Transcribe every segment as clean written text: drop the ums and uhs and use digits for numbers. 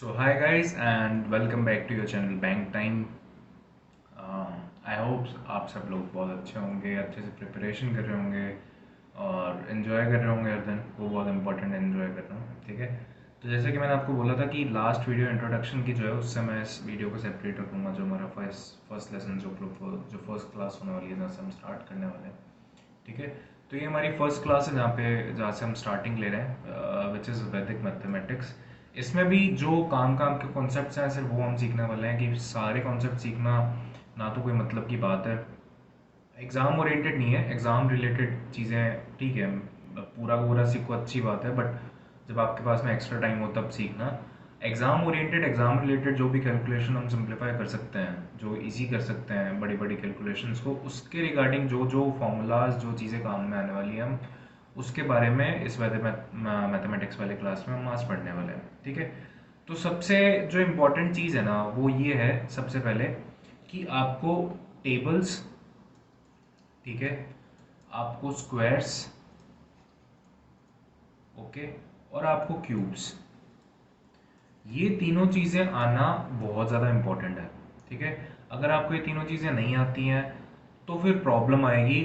So hi guys and welcome back to your channel Bank Time. I hope आप सब लोग बहुत अच्छे होंगे, अच्छे से प्रिपरेशन कर रहे होंगे और इन्जॉय कर रहे होंगे हर दिन। वो बहुत इंपॉर्टेंट है, इन्जॉय कर रहा हूँ, ठीक है। तो जैसे कि मैंने आपको बोला था कि लास्ट वीडियो इंट्रोडक्शन की जो है उससे मैं इस वीडियो को सेपरेट रखूँगा। जो हमारा फर्स्ट लेसन जो फर्स्ट क्लास होने वाली है, जहाँ से हम स्टार्ट करने वाले हैं, ठीक है। तो ये हमारी फर्स्ट क्लास है जहाँ से हम स्टार्टिंग ले रहे हैं, विच इज़ वैदिक मैथमेटिक्स। इसमें भी जो काम काम के कॉन्सेप्ट्स हैं सिर्फ वो हम सीखने वाले हैं। कि सारे कॉन्सेप्ट सीखना ना तो कोई मतलब की बात है, एग्ज़ाम ओरिएंटेड नहीं है। एग्ज़ाम रिलेटेड चीज़ें ठीक है, पूरा का पूरा सीखो अच्छी बात है, बट जब आपके पास में एक्स्ट्रा टाइम हो तब सीखना। एग्ज़ाम ओरिएंटेड, एग्ज़ाम रिलेटेड जो भी कैलकुलेशन हम सिंप्लीफाई कर सकते हैं, जो इजी कर सकते हैं बड़ी बड़ी कैलकुलेशंस को, उसके रिगार्डिंग जो जो फॉर्मूलाज, जो चीज़ें काम में आने वाली हैं, हम उसके बारे में इस वाले मैथमेटिक्स वाले क्लास में हम आज पढ़ने वाले हैं, ठीक है। तो सबसे जो इम्पोर्टेंट चीज़ है ना वो ये है, सबसे पहले कि आपको टेबल्स, ठीक है, आपको स्क्वायर्स, ओके, और आपको क्यूब्स, ये तीनों चीज़ें आना बहुत ज़्यादा इम्पोर्टेंट है, ठीक है। अगर आपको ये तीनों चीज़ें नहीं आती हैं तो फिर प्रॉब्लम आएगी,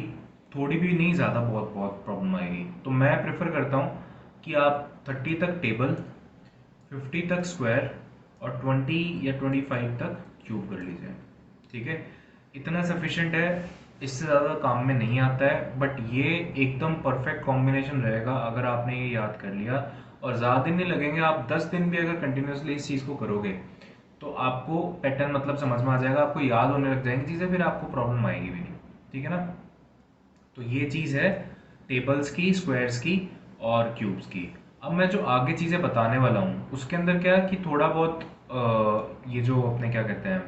थोड़ी भी नहीं, ज़्यादा बहुत बहुत प्रॉब्लम आएगी। तो मैं प्रेफर करता हूँ कि आप 30 तक टेबल, 50 तक स्क्वायर और 20 या 25 तक क्यूब कर लीजिए, ठीक है। इतना सफिशिएंट है, इससे ज़्यादा काम में नहीं आता है, बट ये एकदम परफेक्ट कॉम्बिनेशन रहेगा अगर आपने ये याद कर लिया। और ज़्यादा दिन नहीं लगेंगे, आप 10 दिन भी अगर कंटिन्यूसली इस चीज़ को करोगे तो आपको पैटर्न मतलब समझ में आ जाएगा, आपको याद होने लग जाएंगी चीज़ें, फिर आपको प्रॉब्लम आएगी भी नहीं, ठीक है ना। तो ये चीज़ है टेबल्स की, स्क्वायर्स की और क्यूब्स की। अब मैं जो आगे चीज़ें बताने वाला हूँ उसके अंदर क्या है कि थोड़ा बहुत ये जो अपने क्या कहते हैं,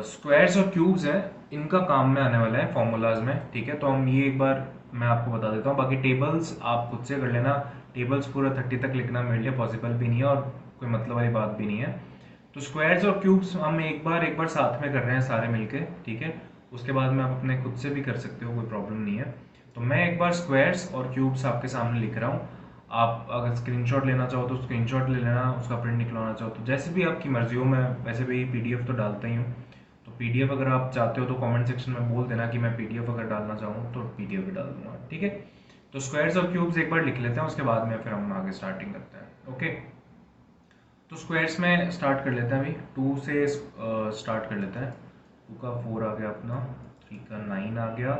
स्क्वायर्स और क्यूब्स हैं, इनका काम में आने वाला है फॉर्मूलाज में, ठीक है। तो हम ये एक बार मैं आपको बता देता हूँ, बाकी टेबल्स आप खुद से कर लेना। टेबल्स पूरा 30 तक लिखना मेरे लिए पॉसिबल भी नहीं है और कोई मतलब वाली बात भी नहीं है। तो स्क्वायर्स और क्यूब्स हम एक बार साथ में कर रहे हैं सारे मिलके, ठीक है। उसके बाद में आप अपने खुद से भी कर सकते हो, कोई प्रॉब्लम नहीं है। तो मैं एक बार स्क्वायर्स और क्यूब्स आपके सामने लिख रहा हूँ। आप अगर स्क्रीनशॉट लेना चाहो तो स्क्रीनशॉट ले लेना, उसका प्रिंट निकलवाना चाहो तो जैसे भी आपकी मर्जी हो। मैं वैसे भी पीडीएफ तो डालता ही हूँ, तो पीडीएफ अगर आप चाहते हो तो कमेंट सेक्शन में बोल देना कि मैं पीडीएफ अगर डालना चाहूँ तो पीडीएफ भी डाल दूंगा, ठीक है। तो स्क्वायर्स और क्यूब्स एक बार लिख लेते हैं, उसके बाद में फिर हम आगे स्टार्टिंग करते हैं, ओके। तो स्क्वायर्स में स्टार्ट कर लेते हैं, अभी 2 से स्टार्ट कर लेते हैं। 2 का 4 आ गया अपना, 3 का 9 आ गया,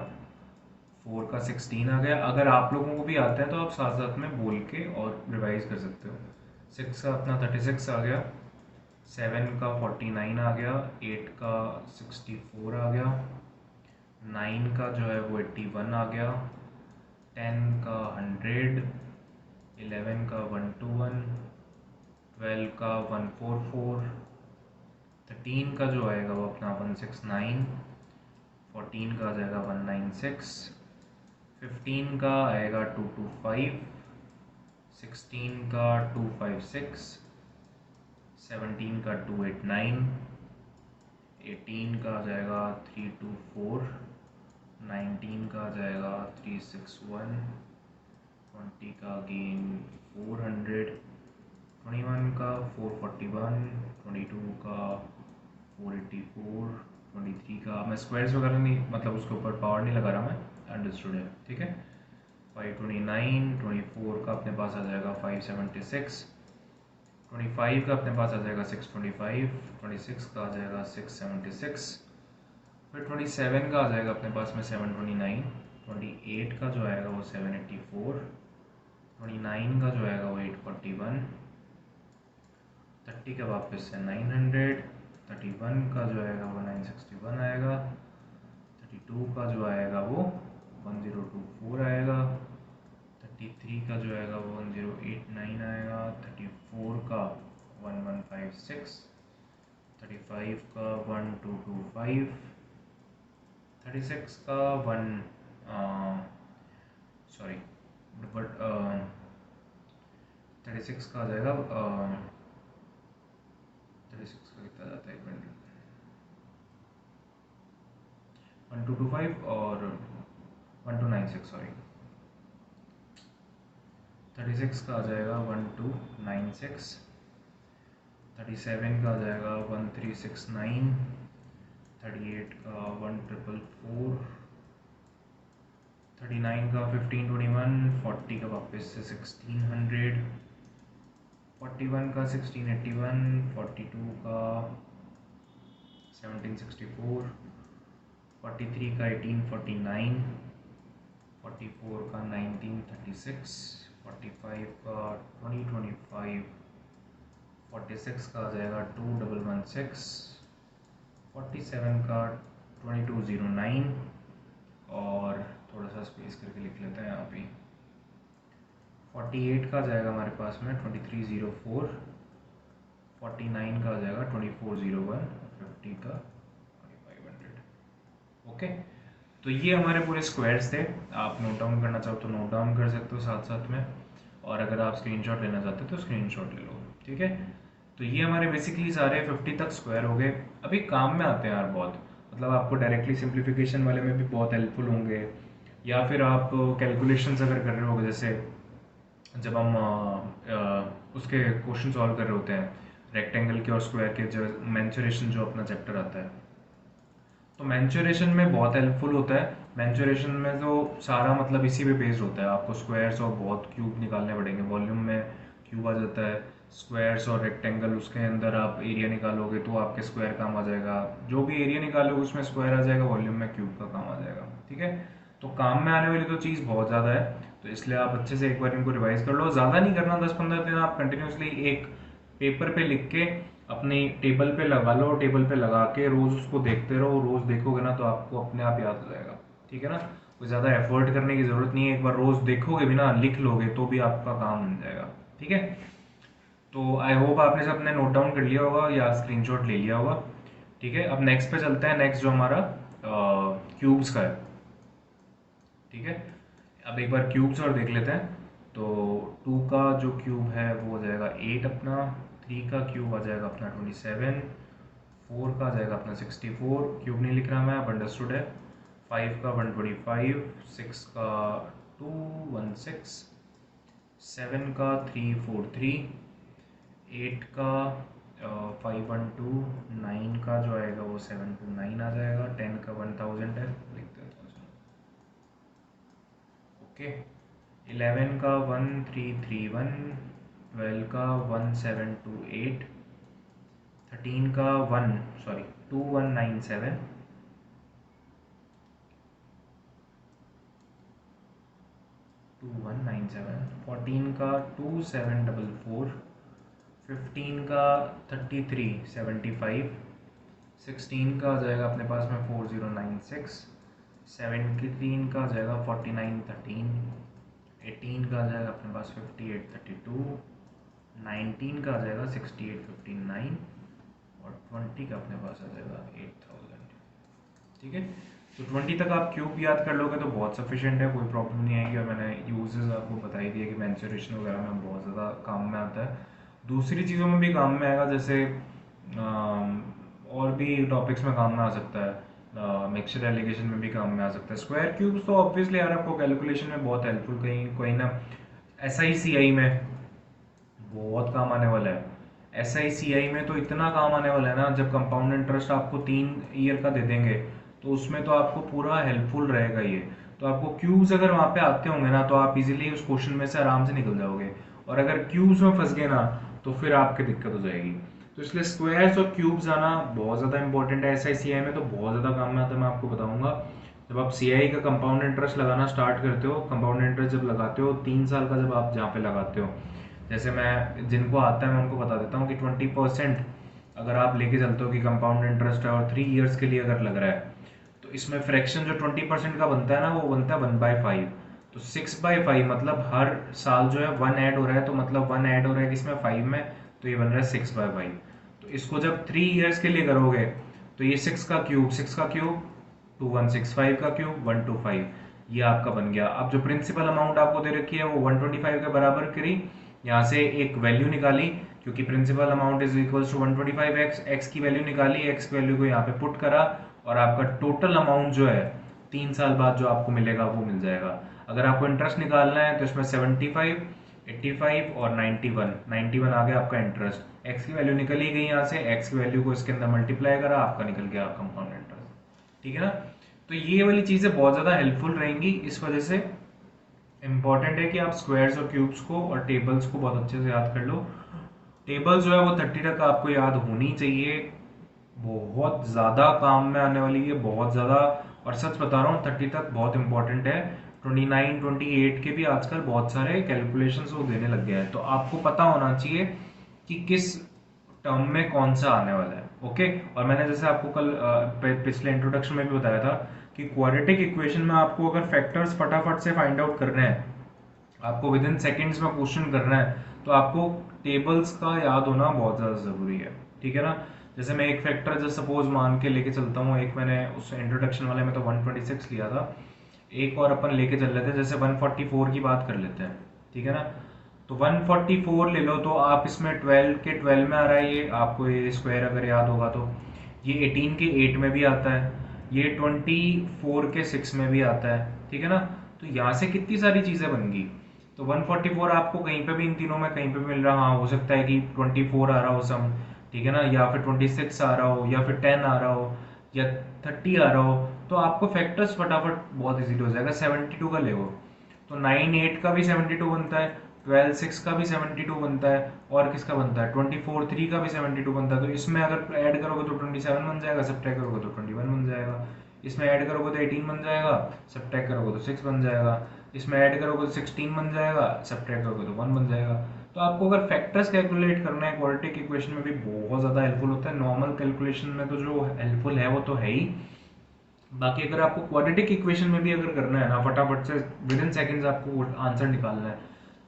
4 का 16 आ गया। अगर आप लोगों को भी आता है तो आप साथ साथ में बोल के और रिवाइज कर सकते हो। 6 का अपना 36 आ गया, 7 का 49 आ गया, 8 का 64 आ गया, 9 का जो है वो 81 आ गया, 10 का 100, 11 का 121, 12 का 144, 13 का जो आएगा वो अपना 169, 14 का आ जाएगा 196, 15 का आएगा 225, 16 का 256, 17 का 289, 18 का आ जाएगा 324, 19 का आ जाएगा 361, 20 का अगेन 400, 21 का 441, 22 का 484, 23 का, मैं स्क्वायर्स वगैरह नहीं, मतलब उसके ऊपर पावर नहीं लगा रहा मैं, अंडरस्टूड है, ठीक है। 529, 24 का अपने पास आ जाएगा 576, 25 का अपने पास आ जाएगा 625, 26 का आ जाएगा 676, फिर 27 का आ जाएगा अपने पास में 729, 28 का जो आएगा वो 784, 29 का जो आएगा वो 841, 30 का वापस से 900, 31 का जो आएगा वो 961 आएगा, 32 का जो आएगा वो 1024 आएगा, 33 का जो आएगा वो 1089 आएगा, 34 का 1156, 35 का 1225, 36 का 1 सॉरी बट 36 का आ जाएगा 36 का कितना जाता है, एक मिनट, 1225 और 1296, सॉरी 36 का आ जाएगा 1296, 37 का आ जाएगा 1369, 38 का 1444, 39 का 1521, 40 का वापस से 1600, 41 का 1681, 42 का 1764, 43 का 1849, 44 का 1936, 45 का 2025, 46 का आ जाएगा 2116, 47 का 2209, और थोड़ा सा स्पेस करके लिख लेते हैं यहाँ पे, 48 का आ जाएगा हमारे पास में 2304, 49 का आ जाएगा 2401, 50 का 2500। ओके, तो ये हमारे पूरे स्क्वायर्स थे। आप नोट डाउन करना चाहो तो नोट डाउन कर सकते हो साथ साथ में, और अगर आप स्क्रीनशॉट लेना चाहते हो तो स्क्रीनशॉट ले लो, ठीक है। तो ये हमारे बेसिकली सारे 50 तक स्क्वायर हो गए। अभी काम में आते हैं यार बहुत, मतलब आपको डायरेक्टली सिंप्लीफिकेशन वाले में भी बहुत हेल्पफुल होंगे, या फिर आप कैलकुलेशंस अगर कर रहे हो, जैसे जब हम उसके क्वेश्चन सॉल्व कर रहे होते हैं रेक्टेंगल के और स्क्वायर के, जो मैंचुरेशन जो अपना चैप्टर आता है, तो मैंचुरेशन में बहुत हेल्पफुल होता है। मैंचुरेशन में तो सारा मतलब इसी पे बेस्ड होता है, आपको स्क्वायर्स और बहुत क्यूब निकालने पड़ेंगे, वॉल्यूम में क्यूब आ जाता है, स्क्वायर्स और रेक्टेंगल उसके अंदर आप एरिया निकालोगे तो आपके स्क्वायर काम आ जाएगा, जो भी एरिया निकालोगे उसमें स्क्वायर आ जाएगा, वॉल्यूम में क्यूब का काम आ जाएगा, ठीक है। तो काम में आने वाली तो चीज़ बहुत ज़्यादा है, तो इसलिए आप अच्छे से एक बार इनको रिवाइज कर लो। ज़्यादा नहीं करना, 10-15 दिन आप कंटिन्यूसली एक पेपर पे लिख के अपने टेबल पे लगा लो, टेबल पे लगा के रोज उसको देखते रहो, रोज देखोगे ना तो आपको अपने आप याद हो जाएगा, ठीक है ना। कोई ज़्यादा एफर्ट करने की ज़रूरत नहीं है, एक बार रोज देखोगे भी ना, लिख लोगे तो भी आपका काम बन जाएगा, ठीक है। तो आई होप आपने सब अपने नोट डाउन कर लिया होगा या स्क्रीनशॉट ले लिया होगा, ठीक है। अब नेक्स्ट पे चलते हैं, नेक्स्ट जो हमारा क्यूब्स का है, ठीक है। अब एक बार क्यूब्स और देख लेते हैं। तो 2 का जो क्यूब है वो हो जाएगा 8 अपना, 3 का क्यूब आ जाएगा अपना 27, 4 का आ जाएगा अपना 64, क्यूब नहीं लिख रहा मैं, अब अंडरस्टूड है। 5 का 125, 6 का 216, 7 का 343, 8 का 512, 9 का जो आएगा वो 729 आ जाएगा, 10 का 1000 है, लिखते हैं 1000, ओके। 11 का 1331, 12 का 1728, 13 का 2197, 2197, 14 का 2744, 15 का 3375, 16 का आ जाएगा अपने पास में 4096, 17 का आ जाएगा 4913, 18 का आ जाएगा अपने पास 5832, 19 का आ जाएगा 6859, और 20 का अपने पास आ जाएगा 8000, ठीक है। तो 20 तक आप क्यूब याद कर लोगे तो बहुत सफिशिएंट है, कोई प्रॉब्लम नहीं आएगी। और मैंने यूजेस आपको बता ही दिया कि मैंसुरेशन वगैरह में बहुत ज़्यादा काम में आता है, दूसरी चीज़ों में भी काम में आएगा, जैसे और भी टॉपिक्स में काम में आ सकता है, मिक्सचर एलिगेशन में भी काम में आ सकता है। स्क्वायर क्यूब्स तो ऑब्वियसली यार आपको कैलकुलेशन में बहुत हेल्पफुल, कहीं कोई ना SI CI में बहुत काम आने वाला है। SI CI में तो इतना काम आने वाला है ना, जब कंपाउंड इंटरेस्ट आपको 3 ईयर का दे देंगे तो उसमें तो आपको पूरा हेल्पफुल रहेगा ये। तो आपको क्यूब्स अगर वहाँ पे आते होंगे ना तो आप इजीली उस क्वेश्चन में से आराम से निकल जाओगे, और अगर क्यूब्स में फंस गए ना तो फिर आपकी दिक्कत हो जाएगी। तो इसलिए स्क्वायर्स और क्यूब्स आना बहुत ज़्यादा इंपॉर्टेंट है। SI CI में तो बहुत ज़्यादा काम में आता है, मैं आपको बताऊंगा। जब आप CI का कंपाउंड इंटरेस्ट लगाना स्टार्ट करते हो, कंपाउंड इंटरेस्ट जब लगाते हो 3 साल का, जब आप जहाँ पे लगाते हो, जैसे मैं जिनको आता है मैं उनको बता देता हूँ कि 20% अगर आप लेके चलते हो कि कंपाउंड इंटरेस्ट है और 3 ईयर्स के लिए अगर लग रहा है, तो इसमें फ्रैक्शन जो 20% का बनता है ना वो बनता है 1/5। तो 6/5 मतलब हर साल जो है 1 ऐड हो रहा है, तो मतलब 1 ऐड हो रहा है किसमें, 5 में, तो ये बन रहा है 6/5। तो इसको जब 3 ईयर्स के लिए करोगे तो ये 6 का क्यूब 2165 का क्यूब 125, ये आपका बन गया। अब जो प्रिंसिपल अमाउंट आपको दे रखी है वो 125 के बराबर करी, यहाँ से एक वैल्यू निकाली, क्योंकि principal amount is equals to 125x, x की वैल्यू निकाली, x की वैल्यू को यहाँ पे पुट करा, और आपका टोटल अमाउंट जो है 3 साल बाद जो आपको मिलेगा वो मिल जाएगा। अगर आपको इंटरेस्ट निकालना है तो इसमें 75 85 और 91, 91 आ गया आपका इंटरेस्ट। एक्स की वैल्यू निकल ही गई यहाँ से, एक्स की वैल्यू को इसके अंदर मल्टीप्लाई करा, आपका निकल गया कंपाउंड इंटरेस्ट। ठीक है ना। तो ये वाली चीज़ें बहुत ज़्यादा हेल्पफुल रहेंगी, इस वजह से इंपॉर्टेंट है कि आप स्क्वायर्स और क्यूब्स को और टेबल्स को बहुत अच्छे से याद कर लो। टेबल जो है वो 30 तक आपको याद होनी चाहिए, बहुत ज़्यादा काम में आने वाली है, बहुत ज़्यादा। और सच बता रहा हूँ 30 तक बहुत इंपॉर्टेंट है। 29 28 के भी आजकल बहुत सारे कैलकुलेशंस वो देने लग गए हैं, तो आपको पता होना चाहिए कि किस टर्म में कौन सा आने वाला है। ओके। और मैंने जैसे आपको कल पिछले इंट्रोडक्शन में भी बताया था कि क्वाड्रेटिक इक्वेशन में आपको अगर फैक्टर्स फटाफट से फाइंड आउट करने हैं, आपको विद इन सेकेंड्स में क्वेश्चन करना है, तो आपको टेबल्स का याद होना बहुत ज़्यादा ज़रूरी है। ठीक है ना। जैसे मैं एक फैक्टर जैसे सपोज मान के लेके चलता हूँ, एक मैंने उस इंट्रोडक्शन वाले में तो 126 लिया था, एक और अपन लेके चल लेते हैं, जैसे 144 की बात कर लेते हैं। ठीक है ना। तो 144 ले लो, तो आप इसमें 12 के 12 में आ रहा है, ये आपको ये स्क्वायर अगर याद होगा तो ये 18 के 8 में भी आता है, ये 24 के 6 में भी आता है। ठीक है ना। तो यहाँ से कितनी सारी चीज़ें बन गई। तो 144 आपको कहीं पे भी इन तीनों में कहीं पे भी मिल रहा, हाँ हो सकता है कि 24 आ रहा हो सम, ठीक है ना, या फिर 26 आ रहा हो, या फिर 10 आ रहा हो, या 30 आ रहा हो, तो आपको फैक्टर्स फटाफट बहुत इजीली हो जाएगा। 72 का ले हो तो 9 8 का भी 72 बनता है, 12 6 का भी 72 बनता है, और किसका बनता है 24 3 का भी 72 बनता है। तो इसमें अगर ऐड करोगे तो 27 बन जाएगा, सब्ट्रैक्ट करोगे तो 21 बन जाएगा। इसमें ऐड करोगे तो 18 बन जाएगा, सब्ट्रैक्ट करोगे तो 6 बन जाएगा। इसमें ऐड करोगे तो 16 बन जाएगा, सब्ट्रैक्ट करोगे तो 1 बन जाएगा। तो आपको अगर फैक्टर्स कैलकुलेट करना है क्वाड्रेटिक इक्वेशन में भी बहुत ज़्यादा हेल्पफुल होता है। नॉर्मल कैलकुलेशन में तो जो हेल्पफुल है वो तो है ही, बाकी अगर आपको क्वाड्रेटिक इक्वेशन में भी अगर करना है ना फटाफट से विद इन सेकेंड्स आपको आंसर निकालना है,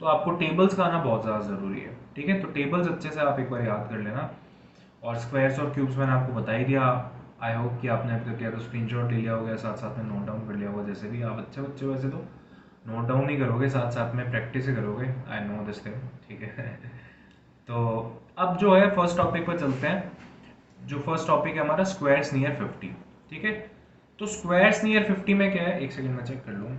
तो आपको टेबल्स का आना बहुत ज़्यादा ज़रूरी है। ठीक है। तो टेबल्स अच्छे से आप एक बार याद कर लेना। और स्क्वायर्स और क्यूब्स मैंने आपको बता ही दिया। आई होप कि आपने अभी तक किया तो स्क्रीनशॉट ले लिया होगा, साथ साथ में नोट डाउन कर लिया होगा। जैसे भी आप अच्छे बच्चे वैसे तो नोट डाउन नहीं करोगे, साथ साथ में प्रैक्टिस ही करोगे, आई नो दिस थिंग। ठीक है। तो अब जो है फर्स्ट टॉपिक पर चलते हैं। जो फर्स्ट टॉपिक है हमारा स्क्वायर्स नियर 50। ठीक है। तो स्क्वायर्स नियर 50 में क्या है, एक सेकंड में चेक कर लूँ।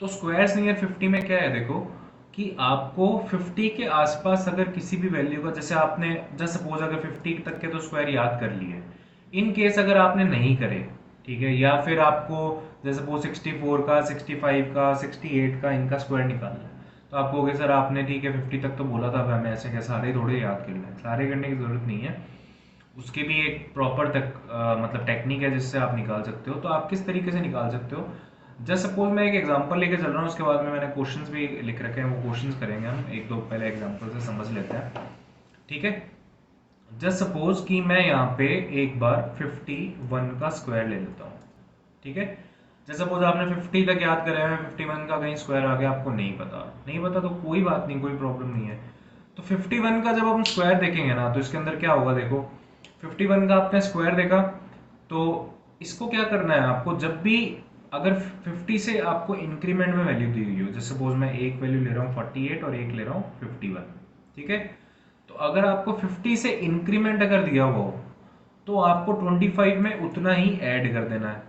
तो स्क्वायर्स नियर 50 में क्या है, देखो कि आपको 50 के आसपास अगर किसी भी वैल्यू का, जैसे आपने जस्ट सपोज अगर 50 तक के तो स्क्वायर याद कर लिए, इन केस अगर आपने नहीं करे, ठीक है, या फिर आपको जैसे सपोज 64 का 65 का 68 का इनका स्क्वायर निकालना है, तो आप कहोगे सर आपने ठीक है 50 तक तो बोला था, हमें ऐसे क्या सारे थोड़े याद कर लें, सारे करने की जरूरत नहीं है। उसके भी एक प्रॉपर तक मतलब टेक्निक है जिससे आप निकाल सकते हो। तो आप किस तरीके से निकाल सकते हो, जस्ट सपोज मैं एक एग्जांपल लेके चल रहा हूँ, उसके बाद में मैंने क्वेश्चंस भी लिख रखे हैं, वो क्वेश्चंस करेंगे हम, एक दो पहले एग्जांपल से समझ लेते हैं। ठीक है। जस्ट सपोज कि मैं यहाँ पे एक बार 51 का स्क्वायर ले लेता हूँ। ठीक है। जैसे सपोज आपने 50 तक याद करे हैं, 51 का कहीं स्क्वायर आ गया, आपको नहीं पता तो कोई बात नहीं, कोई प्रॉब्लम नहीं है। तो 51 का जब हम स्क्वायर देखेंगे ना, तो इसके अंदर क्या होगा, देखो 51 का आपने स्क्वायर देखा, तो इसको क्या करना है आपको, जब भी अगर 50 से आपको इंक्रीमेंट में वैल्यू दी हुई हो, जैसे सपोज मैं एक वैल्यू ले रहा हूँ 48 और एक ले रहा हूँ 51। ठीक है। तो अगर आपको 50 से इंक्रीमेंट अगर दिया हुआ हो, तो आपको 25 में उतना ही ऐड कर देना है।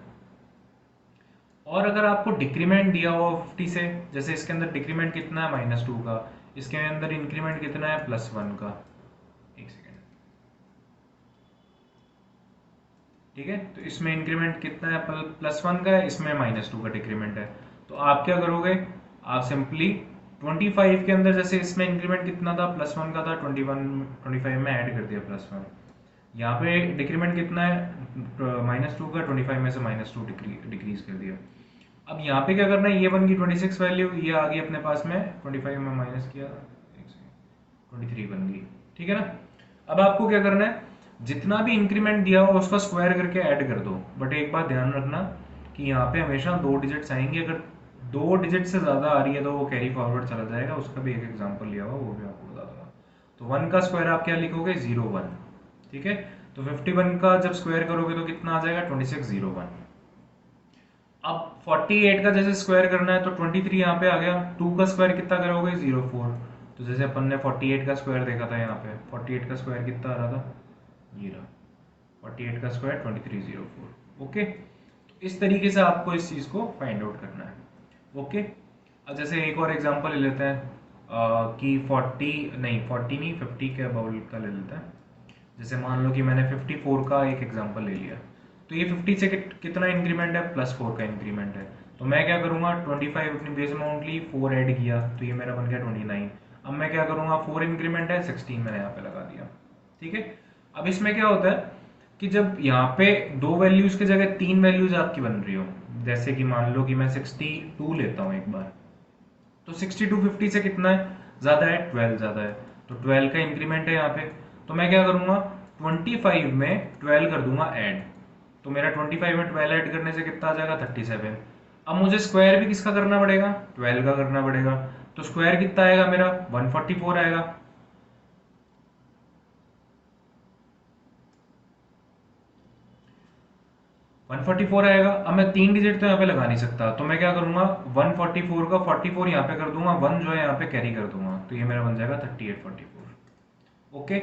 और अगर आपको डिक्रीमेंट दिया हुआ 50 से, जैसे इसके अंदर डिक्रीमेंट कितना है -2 का, इसके अंदर इंक्रीमेंट कितना है +1 का, एक सेकेंड। ठीक है। तो इसमें इंक्रीमेंट कितना है +1 का है, इसमें -2 का डिक्रीमेंट है। तो आप क्या करोगे, आप सिंपली 25 के अंदर, जैसे इसमें इंक्रीमेंट कितना था +1 का था, 25 में ऐड कर दिया +1। यहाँ पे डिक्रीमेंट कितना है -2 का, 25 में से -2 डिक्रीज कर दिया। अब यहाँ पे क्या करना है, ये बन गई 26 वैल्यू, ये आ गई अपने पास में 25 में माइनस किया, 23 बन गई। ठीक है ना। अब आपको क्या करना है, जितना भी इंक्रीमेंट दिया हो उसका स्क्वायर करके ऐड कर दो। बट एक बात ध्यान रखना कि यहाँ पे हमेशा 2 डिजिट्स आएंगे, अगर 2 डिजिट से ज्यादा आ रही है तो वो कैरी फॉरवर्ड चला जाएगा, उसका भी एक एग्जाम्पल लिया हुआ, वो भी आपको बता दूंगा। तो 1 का स्क्वायर आप क्या लिखोगे 01। ठीक है। तो 51 का जब स्क्वायर करोगे तो कितना आ जाएगा 2601। अब 48 का जैसे स्क्वायर करना है तो 23 यहाँ पे आ गया, 2 का स्क्वायर कितना करोगे 04। तो जैसे अपन ने 48 का स्क्वायर देखा था, यहाँ पे 48 का स्क्वायर कितना आ रहा था, ये रहा 48 का स्क्वायर 2304। ओके। तो इस तरीके से आपको इस चीज को फाइंड आउट करना है। ओके। अब जैसे एक और एग्जांपल ले लेते हैं कि 40 नहीं 50 के अबाउट का ले लेते हैं। जैसे मान लो कि मैंने 54 का एक एग्जांपल ले लिया, तो ये 50 से कितना इंक्रीमेंट है, +4 का इंक्रीमेंट है। तो मैं क्या करूँगा, 25 अपनी बेस अमाउंट ली, 4 ऐड किया, तो ये मेरा बन गया 29। अब मैं क्या करूँगा, 4 इंक्रीमेंट है, 16 मैंने यहाँ पे लगा दिया। ठीक है। अब इसमें क्या होता है कि जब यहाँ पे 2 वैल्यूज की जगह 3 वैल्यूज आपकी बन रही हो, जैसे कि मान लो कि मैं 62 लेता हूँ एक बार, तो 62 50 से कितना है, ज़्यादा है, 12 ज़्यादा है, तो 12 का इंक्रीमेंट है यहाँ पे। तो मैं क्या करूँगा, 25 में 12 कर दूंगा ऐड, तो मेरा 25 में 12 ऐड करने से कितना आ जाएगा, 37। अब मुझे स्क्वायर भी किसका करना पड़ेगा, 12 का करना पड़ेगा। तो स्क्वायर कितना आएगा मेरा, 144 आएगा। 144 आएगा। अब मैं 3 डिजिट तो यहाँ पे लगा नहीं सकता, तो मैं क्या करूंगा, 144 का 44 यहाँ पे कर दूंगा, 1 जो है यहाँ पे कैरी कर दूंगा, तो ये मेरा बन जाएगा 3844। ओके,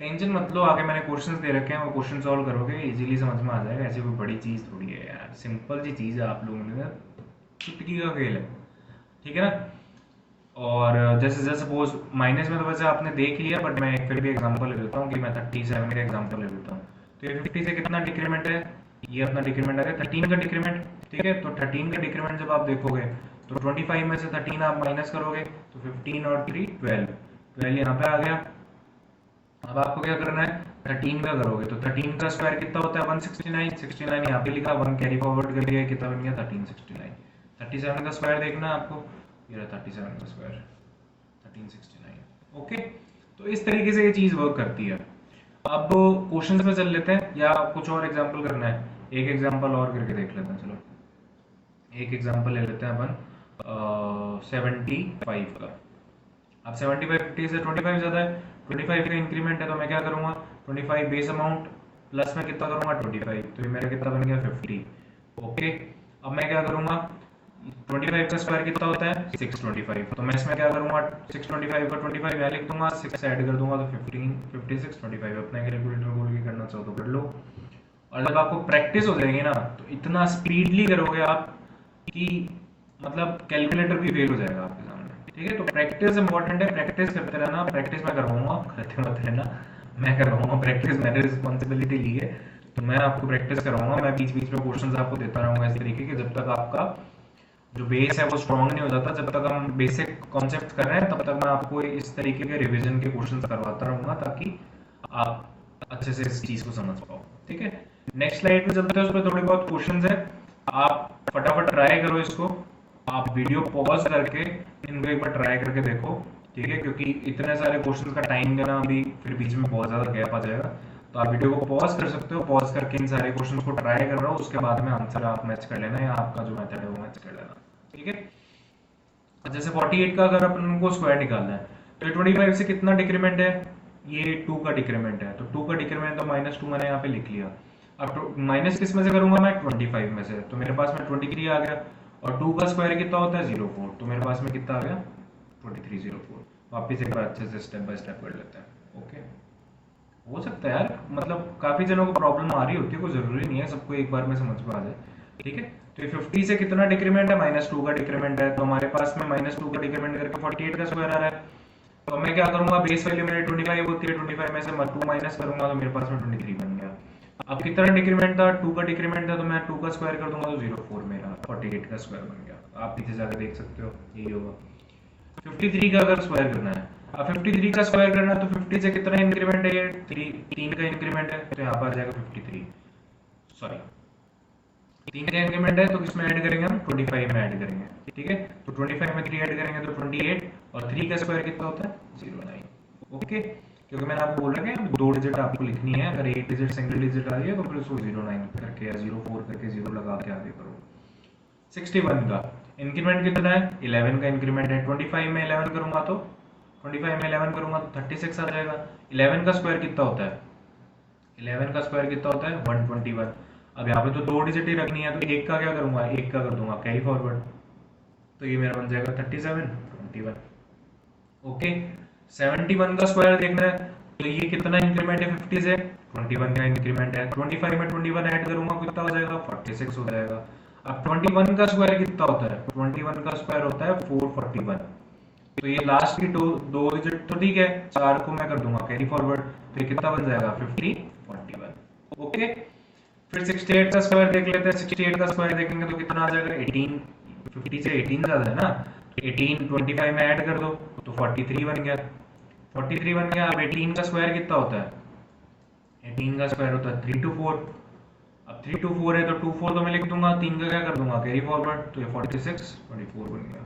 टेंशन मत लो, आगे मैंने क्वेश्चंस दे रखे हैं, वो क्वेश्चन सॉल्व करोगे इजीली समझ में आ जाएगा। ऐसी कोई बड़ी चीज़ थोड़ी है यार, सिंपल सी चीज़ है, आप लोगों ने चुटकी का खेल है। ठीक है ना। और जैसे जैसे सपोज माइनस में तो वैसे आपने देख लिया, बट मैं फिर भी एग्जांपल ले लेता हूँ कि मैं 37 का एग्जांपल ले लेता हूँ। तो ये 50 से कितना डिक्रीमेंट है, ये अपना डिक्रीमेंट आ गया 13 का डिक्रीमेंट। ठीक है, तो 13 का डिक्रीमेंट जब आप देखोगे तो 25 में से 13 आप माइनस करोगे, तो 15 और 3 12, 12 यहाँ पे आ गया। अब आपको क्या करना है, 13 का करोगे तो 13 का स्क्वायर कितना होता है, 169, 69 यहाँ पे लिखा, 1 कैरी फॉरवर्ड कर दिया, कितना बन गया 1369। 37 का स्क्वायर देखना है आपको, ये रहा 37 का स्क्वायर 1369। ओके, तो इस तरीके से ये चीज़ वर्क करती है। अब क्वेश्चंस पे चल लेते हैं, या कुछ और एग्जांपल करना है, एक एग्जांपल और करके देख लेते हैं। चलो एक एग्जांपल ले लेते हैं अपन 75 का। अब 75 50 से 25 ज़्यादा है, 25 का इंक्रीमेंट है, तो मैं क्या करूँगा, 25 बेस अमाउंट प्लस में कितना करूँगा 25, तो ये मेरा कितना बन गया 50। ओके, अब मैं क्या करूँगा, 25 का स्क्वायर कितना होता है 625, तो मैं इसमें क्या करूँगा, 625 का 25 यहाँ लिख दूंगा, 6 ऐड कर दूंगा, तो 15 56 25। अपना कैलकुलेटर खोल के करना चाहो तो कर लो। और जब आपको प्रैक्टिस हो जाएगी ना, तो इतना स्पीडली करोगे आप कि मतलब कैलकुलेटर भी फेल हो जाएगा आपके सामने। ठीक है, तो प्रैक्टिस इंपॉर्टेंट है, प्रैक्टिस करते रहना। प्रैक्टिस मैं करवाऊंगा, करते मत रहना, मैं करवाऊंगा प्रैक्टिस, मैंने रिस्पॉन्सिबिलिटी ली है, तो मैं आपको प्रैक्टिस करवाऊंगा। मैं बीच बीच में क्वेश्चंस आपको देता रहूंगा इस तरीके के, जब तक आपका जो बेस है वो स्ट्रॉन्ग नहीं हो जाता। जब तक हम बेसिक कॉन्सेप्ट कर रहे हैं तब तक मैं आपको इस तरीके के रिवीजन के क्वेश्चंस करवाता रहूंगा, ताकि आप अच्छे से इस चीज को समझ पाओ। ठीक है, नेक्स्ट स्लाइड पे चलते हैं, उस पर थोड़े बहुत क्वेश्चंस है, आप फटाफट ट्राई करो इसको। आप वीडियो पॉज करके इनको एक बार ट्राई करके देखो। ठीक है, क्योंकि इतने सारे क्वेश्चंस का टाइम देना अभी फिर बीच में बहुत ज़्यादा गैप आ जाएगा, तो आप वीडियो को पॉज कर सकते हो, पॉज करके इन सारे क्वेश्चंस को ट्राई कर रहा हो, उसके बाद में आंसर आप मैच कर लेना, या आपका जो मेथड है वो मैच कर लेना। ठीक है, जैसे 48 का अगर अपन को स्क्वायर निकालना है, तो 25 से कितना डिक्रीमेंट है, ये 2 का डिक्रीमेंट है, तो 2 का डिक्रीमेंट तो -2 मैंने यहाँ पे लिख लिया। अब माइनस किस में से करूंगा मैं, 25 में से, तो मेरे पास में 23 आ गया। और 2 का स्क्वायर कितना होता है 04, तो मेरे पास में कितना आ गया 2304। वापिस एक बार अच्छे से स्टेप बाय स्टेप कर लेते हैं। ओके, हो सकता है यार, मतलब काफी जनों को प्रॉब्लम आ रही होती है, कोई जरूरी नहीं है सबको एक बार में समझ में आ जाए। ठीक है, तो ये 50 से कितना डिक्रीमेंट है, -2 का डिक्रीमेंट है, तो हमारे पास में -2 का डिक्रीमेंट करके 48 का स्क्वायर आ रहा है। तो मैं क्या करूंगा, बेस वैल्यू मेरी 25 होती है, 25 में से 2 माइनस करूंगा, तो मेरे पास में 23 बन गया। अब कितना डिक्रीमेंट था, 2 का डिक्रीमेंट था, तो मैं 2 का स्क्वायर कर दूंगा, तो 04 मेरा 48 का स्क्वायर बन गया। आप पीछे जाकर देख सकते हो, यही होगा। 53 का अगर स्क्वायर करना है, अब 53 का स्क्वायर करना है, तो 50 से कितना इंक्रीमेंट है, ये 3 का इंक्रीमेंट है, तो यहाँ पर आ जाएगा 53, सॉरी 3 का इंक्रीमेंट है, तो किसमें ऐड करेंगे हम, 25 में ऐड करेंगे। ठीक है, तो 25 में 3 ऐड करेंगे तो 28, और 3 का स्क्वायर कितना होता है 09। ओके, क्योंकि मैंने आपको बोला कि 2 डिजिट आपको लिखनी है, अगर 1 डिजिट सिंगल डिजिट आ रही है तो फिर उसको 09 करके या 04 करके 0 लगा के आगे करो। 61 का इंक्रीमेंट कितना है, 11 का इंक्रीमेंट है, 25 में 11 करूंगा तो 25 में 11 करूंगा तो 36 आ जाएगा। 11 का स्क्वायर कितना होता है, 11 का स्क्वायर कितना होता है 121। अब यहाँ पे तो 2 डिजिट ही रखनी है, तो 1 का क्या करूंगा, 1 का कर दूंगा कैरी फॉरवर्ड, तो ये मेरा बन जाएगा 37 21। ओके, 71 का स्क्वायर देखना है, तो ये कितना इंक्रीमेंट है 50 से, 21 का इंक्रीमेंट है, 25 में 21 ऐड करूंगा कितना हो जाएगा 46 हो जाएगा। अब 21 का स्क्वायर कितना होता है? 21 का स्क्वायर होता है 441। तो ये लास्ट की दो दो डिजिट तो ठीक है, 4 को मैं कर दूंगा कैरी फॉरवर्ड, तो ये कितना बन जाएगा? 50 41। ओके, फिर 68 का स्क्वायर देख लेते हैं। 68 का स्क्वायर देखेंगे तो कितना आ जाएगा? 18। 50 से 18 ज्यादा है ना, 18 25 में ऐड कर दो तो 43 बन गया। 43 बन गया। अब 18 का स्क्वायर कितना होता है? 18 का स्क्वायर होता है 324। अब 324 है तो 24 तो मैं लिख दूंगा, 3 का क्या कर दूंगा? कैरी फॉरवर्ड, तो ये 46 24 बन गया।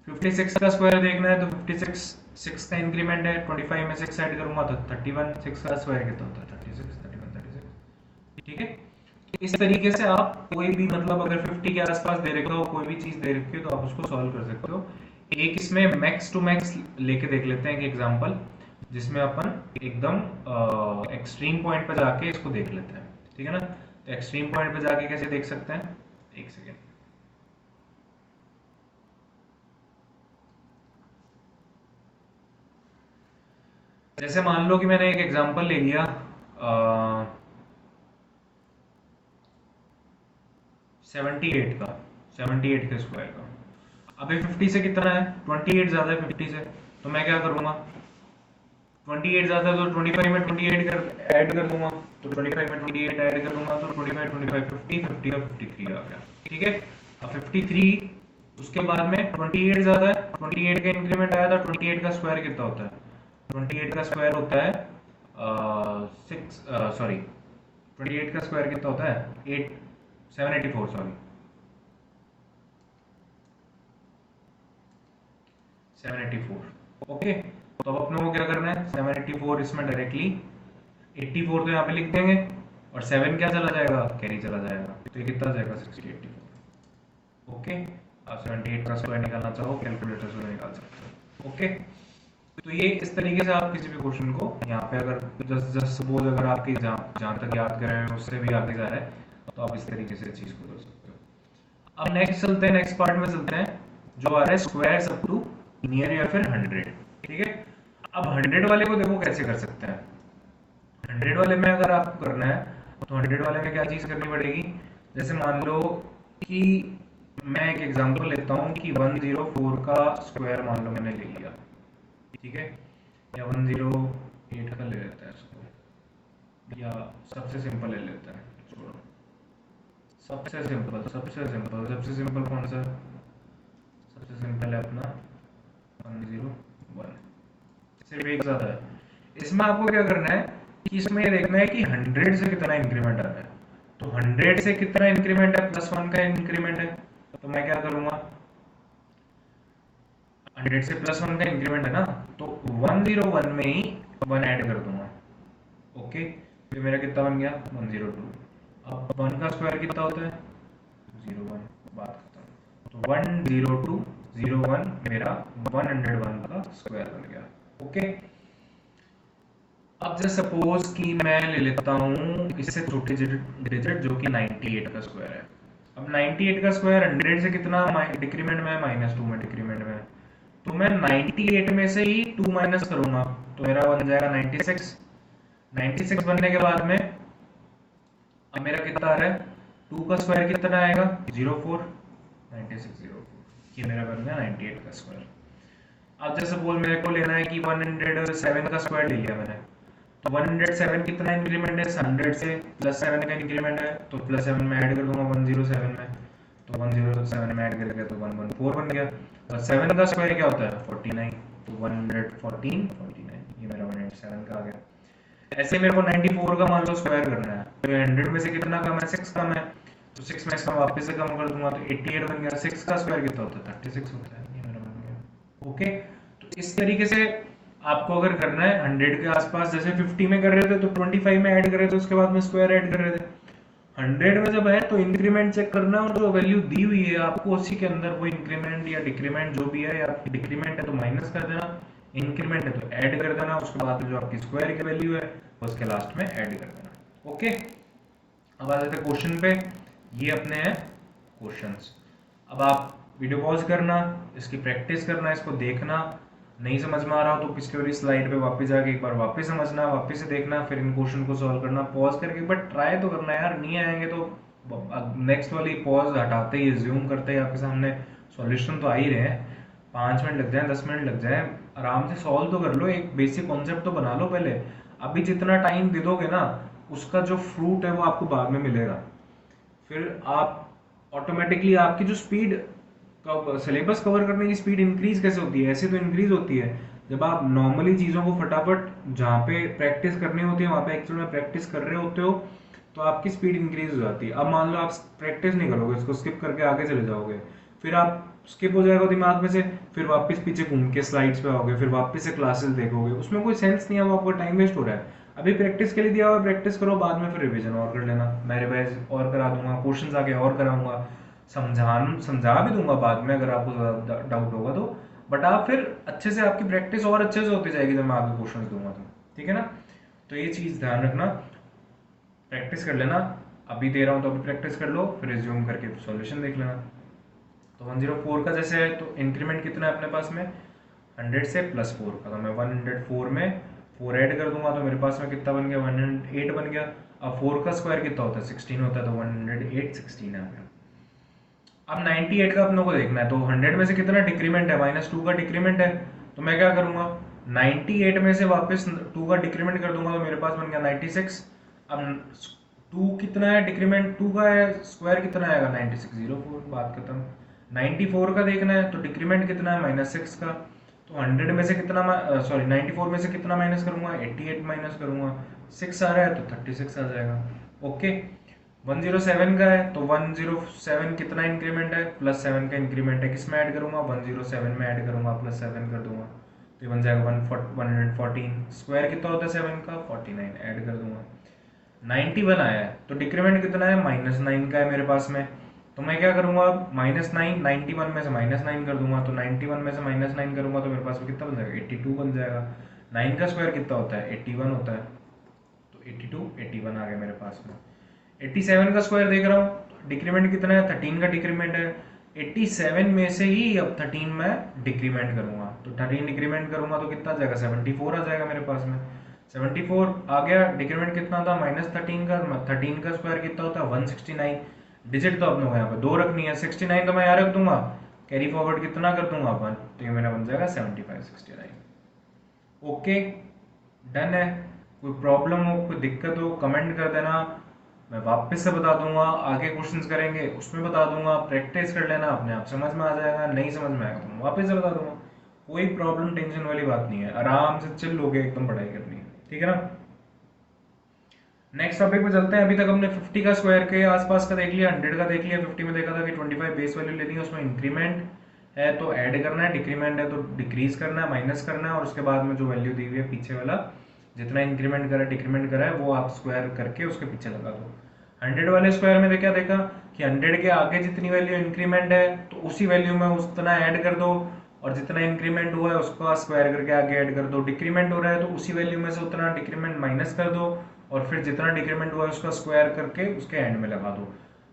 56 का स्क्वायर देखना है तो 56 6 का इंक्रीमेंट है, 25 में 6 ऐड करूंगा तो 31। 6 का स्क्वायर कितना होता है? 36 31 36। ठीक है, इस तरीके से आप कोई भी मतलब अगर 50 के आसपास दे रखा हो, कोई भी चीज दे रखी हो तो आप उसको सॉल्व कर सकते हो। एक इसमें मैक्स टू मैक्स लेके देख लेते हैं एक एग्जांपल, जिसमें अपन एकदम एक्सट्रीम पॉइंट पे जाके इसको देख लेते हैं। ठीक है ना, तो एक्सट्रीम पॉइंट पे जाके कैसे देख सकते हैं? एक सेकेंड। जैसे मान लो कि मैंने एक एग्जांपल ले लिया 78 का, 78 के स्क्वायर का। अभी 50 से कितना है? 28 ज्यादा है 50 से, तो मैं क्या करूंगा? 28 ज्यादा है तो 25 में 28 कर ऐड कर दूंगा, तो 25 में 28 ऐड कर दूंगा तो 25 25 50 50 और 53 आ गया। ठीक है, अब 53 उसके बाद में 28 ज्यादा है, 28 का इंक्रीमेंट आया था। 28 का स्क्वायर कितना होता है? 28 का स्क्वायर होता है 6 सॉरी 28 का स्क्वायर कितना होता है? 8 784 सॉरी 784। ओके, तो अब अपने को क्या करना है? 784 इसमें डायरेक्टली 84 तो यहाँ पे लिख देंगे और 7 क्या चला जाएगा? कैरी चला जाएगा, तो ये कितना जाएगा? 60 84। ओके, आप 78 का स्क्वायर निकालना चाहो कैलकुलेटर से निकाल सकते हो। ओके, तो ये इस तरीके से आप किसी भी क्वेश्चन को यहाँ पे अगर जस्ट जस्ट सपोज अगर आपके जहाँ तक याद कर रहे हैं उससे भी आगे जा रहा है तो आप इस तरीके से चीज को कर सकते हो। अब नेक्स्ट चलते हैं, नेक्स्ट पार्ट में चलते हैं जो आ रहा है स्क्वायर्स अप टू नियर या फिर 100। ठीक है, अब 100 वाले को देखो कैसे कर सकते हैं। 100 वाले में अगर आपको करना है तो 100 वाले में क्या चीज करनी पड़ेगी? जैसे मान लो कि मैं एक एग्जांपल लेता हूँ कि 104 का स्क्वायर मान लो मैंने ले लिया। ठीक है, या 108 का ले लेते हैं इसको, या सबसे सिंपल ले लेते हैं, छोड़ो सबसे सिंपल सबसे सिंपल सबसे सिंपल कौन सा? सबसे सिंपल है अपना 101, सिर्फ एक ज्यादा है। इसमें आपको क्या करना है कि इसमें ये देखना है कि 100 से कितना इंक्रीमेंट आ रहा है। तो 100 से कितना इंक्रीमेंट है? +1 का इंक्रीमेंट है, तो मैं क्या करूंगा? 100 से +1 का इंक्रीमेंट है ना, तो 101 में ही 1 ऐड कर दूंगा। ओके, तो मेरा कितना बन गया? 102। अब 1 का स्क्वायर कितना होता है? 01। बात खत्म। तो 102 01 मेरा 101 का स्क्वायर बन गया। ओके, अब जैसे सपोज कि मैं ले लेता हूँ इससे छोटी डिजिट जो कि 98 का स्क्वायर है। अब 98 का स्क्वायर 100 से कितना डिक्रीमेंट में है? -2 में डिक्रीमेंट में है, तो मैं 98 में से ही 2 माइनस करूंगा तो मेरा बन जाएगा 96। 96 बनने के बाद में अब मेरा कितना आ रहा है? 2 का स्क्वायर कितना आएगा? 04। 96 04, ये मेरा बन गया 98 का स्क्वायर। अब जैसे बोल मेरे को लेना है कि 107 का स्क्वायर ले लिया मैंने, तो 107 कितना इंक्रीमेंट है? 100 से +7 का इंक्रीमेंट है, तो +7 में ऐड कर दूंगा 107 में, तो 107 में ऐड करके तो 114 बन गया। और 7 का स्क्वायर क्या होता है? 49, तो 114 49, ये मेरा 107 का आ गया। ऐसे मेरे को 94 का मान लो स्क्वायर करना है, तो 100 में से कितना कम है? 6 कम है, तो 6 में इसका वापस से कम कर दूंगा तो 88 बन गया। 6 का स्क्वायर कितना होता है? 36 होता है, ये मेरा बन गया। ओके, तो इस तरीके से आपको अगर करना है 100 के आसपास, जैसे 50 में कर रहे थे तो 25 में ऐड कर रहे थे, उसके बाद में स्क्वायर ऐड कर रहे थे। 100 में जब है तो इंक्रीमेंट चेक करना, और जो वैल्यू दी हुई है आपको उसी के अंदर वो इंक्रीमेंट या डिक्रीमेंट जो भी है, या डिक्रीमेंट है तो माइनस कर देना, इंक्रीमेंट है तो ऐड कर देना, उसके बाद जो आपकी स्क्वायर की वैल्यू है उसके लास्ट में ऐड कर देना। ओके, अब आ जाते हैं क्वेश्चन पे। ये अपने हैं क्वेश्चंस। अब आप वीडियो पॉज करना, इसकी प्रैक्टिस करना, इसको देखना, नहीं समझ में आ रहा हो तो पिछली वाली स्लाइड पे वापस जाके एक बार वापस समझना, वापस से देखना, फिर इन क्वेश्चन को सॉल्व करना पॉज करके, बट ट्राई तो करना यार, नहीं आएंगे तो नेक्स्ट वाली पॉज हटाते ही ज्यूम करते ही आपके सामने सॉल्यूशन तो आ ही रहे हैं। 5 मिनट लग जाए, 10 मिनट लग जाए, आराम से सॉल्व तो कर लो, एक बेसिक कॉन्सेप्ट तो बना लो पहले। अभी जितना टाइम दे दोगे ना, उसका जो फ्रूट है वो आपको बाद में मिलेगा। फिर आप ऑटोमेटिकली आपकी जो स्पीड, सिलेबस कवर करने की स्पीड इंक्रीज कैसे होती है? ऐसे तो इंक्रीज होती है जब आप नॉर्मली चीज़ों को फटाफट जहाँ पे प्रैक्टिस करनी होती है वहाँ पे एक्चुअल में प्रैक्टिस कर रहे होते हो, तो आपकी स्पीड इंक्रीज हो जाती है। अब मान लो आप प्रैक्टिस नहीं करोगे, इसको स्किप करके आगे चले जाओगे, फिर आप स्किप हो जाएगा दिमाग में से, फिर वापस पीछे घूम के स्लाइड्स पे आओगे, फिर वापस से क्लासेस देखोगे, उसमें कोई सेंस नहीं है, वो आपका टाइम वेस्ट हो रहा है। अभी प्रैक्टिस के लिए दिया हुआ, प्रैक्टिस करो, बाद में फिर रिवीजन और कर लेना, मैं रिवाइज और करा दूंगा, क्वेश्चंस आगे और कराऊंगा, समझा भी दूंगा बाद में अगर आपको डाउट होगा तो। बट आप फिर अच्छे से, आपकी प्रैक्टिस और अच्छे से होती जाएगी जब मैं आगे क्वेश्चन दूंगा तो। ठीक है ना? तो ये चीज़ ध्यान रखना, प्रैक्टिस कर लेना। अभी दे रहा हूँ तो अभी प्रैक्टिस कर लो, फिर रिज्यूम करके सॉल्यूशन देख लेना। तो 104 का जैसे है तो इंक्रीमेंट कितना है अपने पास में? 100 से +4 का, तो मैं 104 में 4 ऐड कर दूंगा तो मेरे पास में कितना बन गया? 108 बन गया। अब 4 का स्क्वायर कितना होता है? 16 होता है, तो 108 16 आ गया। अब 98 का अपनों को देखना है, तो 100 में से कितना डिक्रीमेंट है? -2 का डिक्रीमेंट है, तो मैं क्या करूंगा? 98 में से वापस 2 का डिक्रीमेंट कर दूंगा, तो मेरे पास बन गया 96। अब 2 कितना है डिक्रीमेंट? 2 का है, स्क्वायर कितना आएगा? 96, 04, बात खत्म। 94 का देखना है, तो डिक्रीमेंट कितना है? -6 का, तो 100 में से कितना, सॉरी 94 में से कितना माइनस करूंगा? 88 माइनस करूंगा, 6 आ रहा है तो 36 आ जाएगा। ओके। 107 का है, तो 107 कितना इंक्रीमेंट है? +7 का इंक्रीमेंट है, किस में ऐड करूंगा? 107 में ऐड करूंगा, +7 कर दूंगा, तो ये बन जाएगा 114। स्क्वायर कितना होता है 7 का? 49, ऐड कर दूंगा। 91 आया है, तो डिक्रीमेंट कितना है? -9 का है मेरे पास में, तो मैं क्या करूंगा? -9, 91 में से -9 कर दूंगा, तो 91 में से -9 करूंगा तो मेरे पास में कितना बन जाएगा? 82 बन जाएगा। 9 का स्क्वायर कितना होता है? 81 होता है, तो 82, 81 आ गया मेरे पास में। 87 का स्क्वायर देख रहा हूँ, डिक्रीमेंट कितना है? 13 का डिक्रीमेंट है। 87 में से ही अब 13 में डिक्रीमेंट करूंगा, तो 13 डिक्रीमेंट करूंगा तो कितना आ जाएगा? 74 आ जाएगा मेरे पास में। 74 आ गया। डिक्रीमेंट कितना था? -13 का। 13 का स्क्वायर कितना होता है? 169। डिजिट तो अपने को यहाँ पे 2 रखनी है, 69 तो मैं यहाँ रख दूंगा, कैरी फॉरवर्ड कितना कर दूंगा अपन, तो ये मेरा बन जाएगा 75, 69। ओके, डन है। कोई प्रॉब्लम हो, कोई दिक्कत हो, कमेंट कर देना, मैं वापस से बता दूंगा। आगे क्वेश्चंस करेंगे उसमें बता दूंगा, प्रैक्टिस कर लेना, अपने आप समझ में आ जाएगा। नहीं समझ में आएगा तो मैं वापस से बता दूंगा। कोई प्रॉब्लम, टेंशन वाली बात नहीं है, आराम से चिल होके एकदम पढ़ाई करनी है। ठीक है ना? नेक्स्ट टॉपिक पे चलते हैं। अभी तक हमने 50 का स्क्वायर के आसपास का देख लिया, 100 का देख लिया। 50 में देखा था कि 25 बेस वैल्यू लेनी है, उसमें इंक्रीमेंट है तो ऐड करना है, डिक्रीमेंट है तो डिक्रीज करना है, माइनस करना है, और उसके बाद में जो वैल्यू दी हुई है पीछे वाला, जितना इंक्रीमेंट करा डिक्रीमेंट करा है वो आप स्क्वायर करके उसके पीछे लगा दो। 100 वाले स्क्वायर में क्या देखा कि 100 के आगे जितनी वैल्यू इंक्रीमेंट है तो उसी वैल्यू में उतना ऐड कर दो, और जितना इंक्रीमेंट हुआ है उसका स्क्वायर करके आगे ऐड कर दो। डिक्रीमेंट हो रहा है तो उसी वैल्यू में से उतना डिक्रीमेंट माइनस कर दो, और फिर जितना डिक्रीमेंट हुआ है उसका स्क्वायर करके उसके एंड में लगा दो।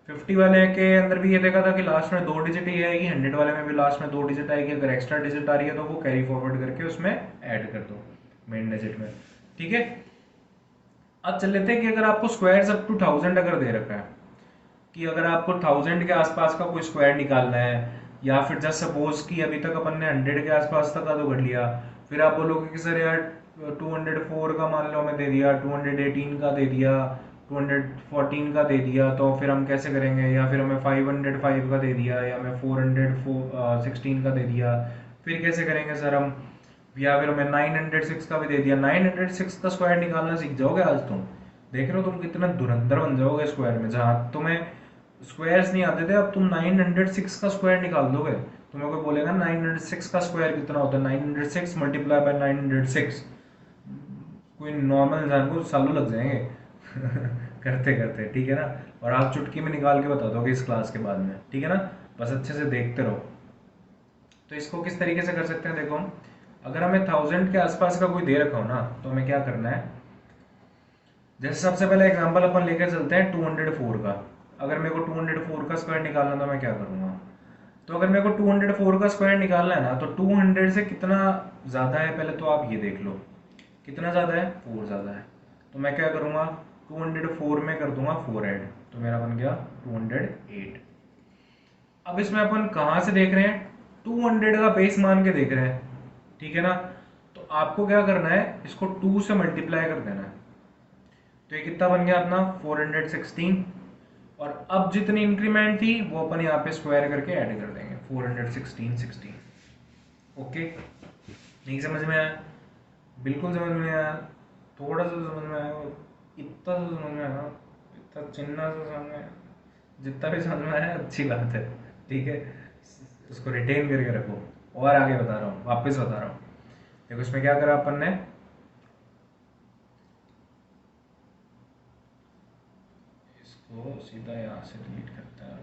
50 वाले के अंदर भी ये देखा था कि लास्ट में 2 डिजिट ही आएगी, 100 वाले में भी लास्ट में 2 डिजिट आएगी। अगर एक्स्ट्रा डिजिट आ रही है तो वो कैरी फॉरवर्ड करके उसमें ऐड कर दो मेन डिजिट में। ठीक है? अब चल लेते हैं कि अगर आपको स्क्वायर्स अप टू 1000 अगर दे रखा है, कि अगर आपको 1000 के आसपास का कोई स्क्वायर निकालना है, या फिर जस्ट सपोज कि अभी तक अपन ने 100 के आसपास तक का तो कर लिया, फिर आप बोलोगे कि सर यार 204 का मान लो हमें दे दिया, 218 का दे दिया, 214 का दे दिया, तो फिर हम कैसे करेंगे? या फिर हमें 505 का दे दिया, या हमें 416 का दे दिया, फिर कैसे करेंगे सर हम? या फिर हमें 906 का भी दे दिया, 906 का स्क्वायर निकालना सीख जाओगे आज तुम। देख रहे हो तुम कितना धुरंधर बन जाओगे स्क्वायर में। जहां तुम्हें स्क्वायर्स नहीं आते थे, अब तुम 906 का स्क्वायर निकाल दोगे। तुम्हें कोई बोलेगा 906 का स्क्वायर कितना होता है, 906 मल्टीप्लाई बाय 906, कोई नॉर्मल इंसान को सालों लग जाएंगे करते करते। ठीक है ना? और आप चुटकी में निकाल के बता दोगे इस क्लास के बाद में। ठीक है ना? बस अच्छे से देखते रहो। तो इसको किस तरीके से कर सकते हैं, देखो हम, अगर हमें 1000 के आसपास का कोई दे रखा हो ना, तो हमें क्या करना है? जैसे सबसे पहले एग्जांपल अपन लेकर चलते हैं 204 का। अगर मेरे को 204 का स्क्वायर निकालना तो मैं क्या करूंगा? तो अगर मेरे को 204 का स्क्वायर निकालना है ना, तो 200 से कितना ज़्यादा है पहले तो आप ये देख लो। कितना ज़्यादा है? 4 ज़्यादा है। तो मैं क्या करूँगा? 204 में कर दूंगा 4 ऐड, तो मेरा बन गया 208। अब इसमें अपन कहाँ से देख रहे हैं, 200 का बेस मान के देख रहे हैं, ठीक है ना। तो आपको क्या करना है, इसको 2 से मल्टीप्लाई कर देना है। तो ये कितना बन गया अपना 416, और अब जितनी इंक्रीमेंट थी वो अपन यहाँ पे स्क्वायर करके ऐड कर देंगे, 416 ओके। नहीं समझ में आया, बिल्कुल समझ में आया, थोड़ा सा समझ में आया, इतना सा समझ में आया, इतना चिन्ना सा समझ में आया, जितना भी समझ में आया अच्छी बात है, ठीक है। उसको रिटेन करके रखो। और आगे बता रहा हूँ, वापस बता रहा हूँ। देखो इसमें क्या करा अपन ने, इसको सीधा यहाँ से डिलीट करता है,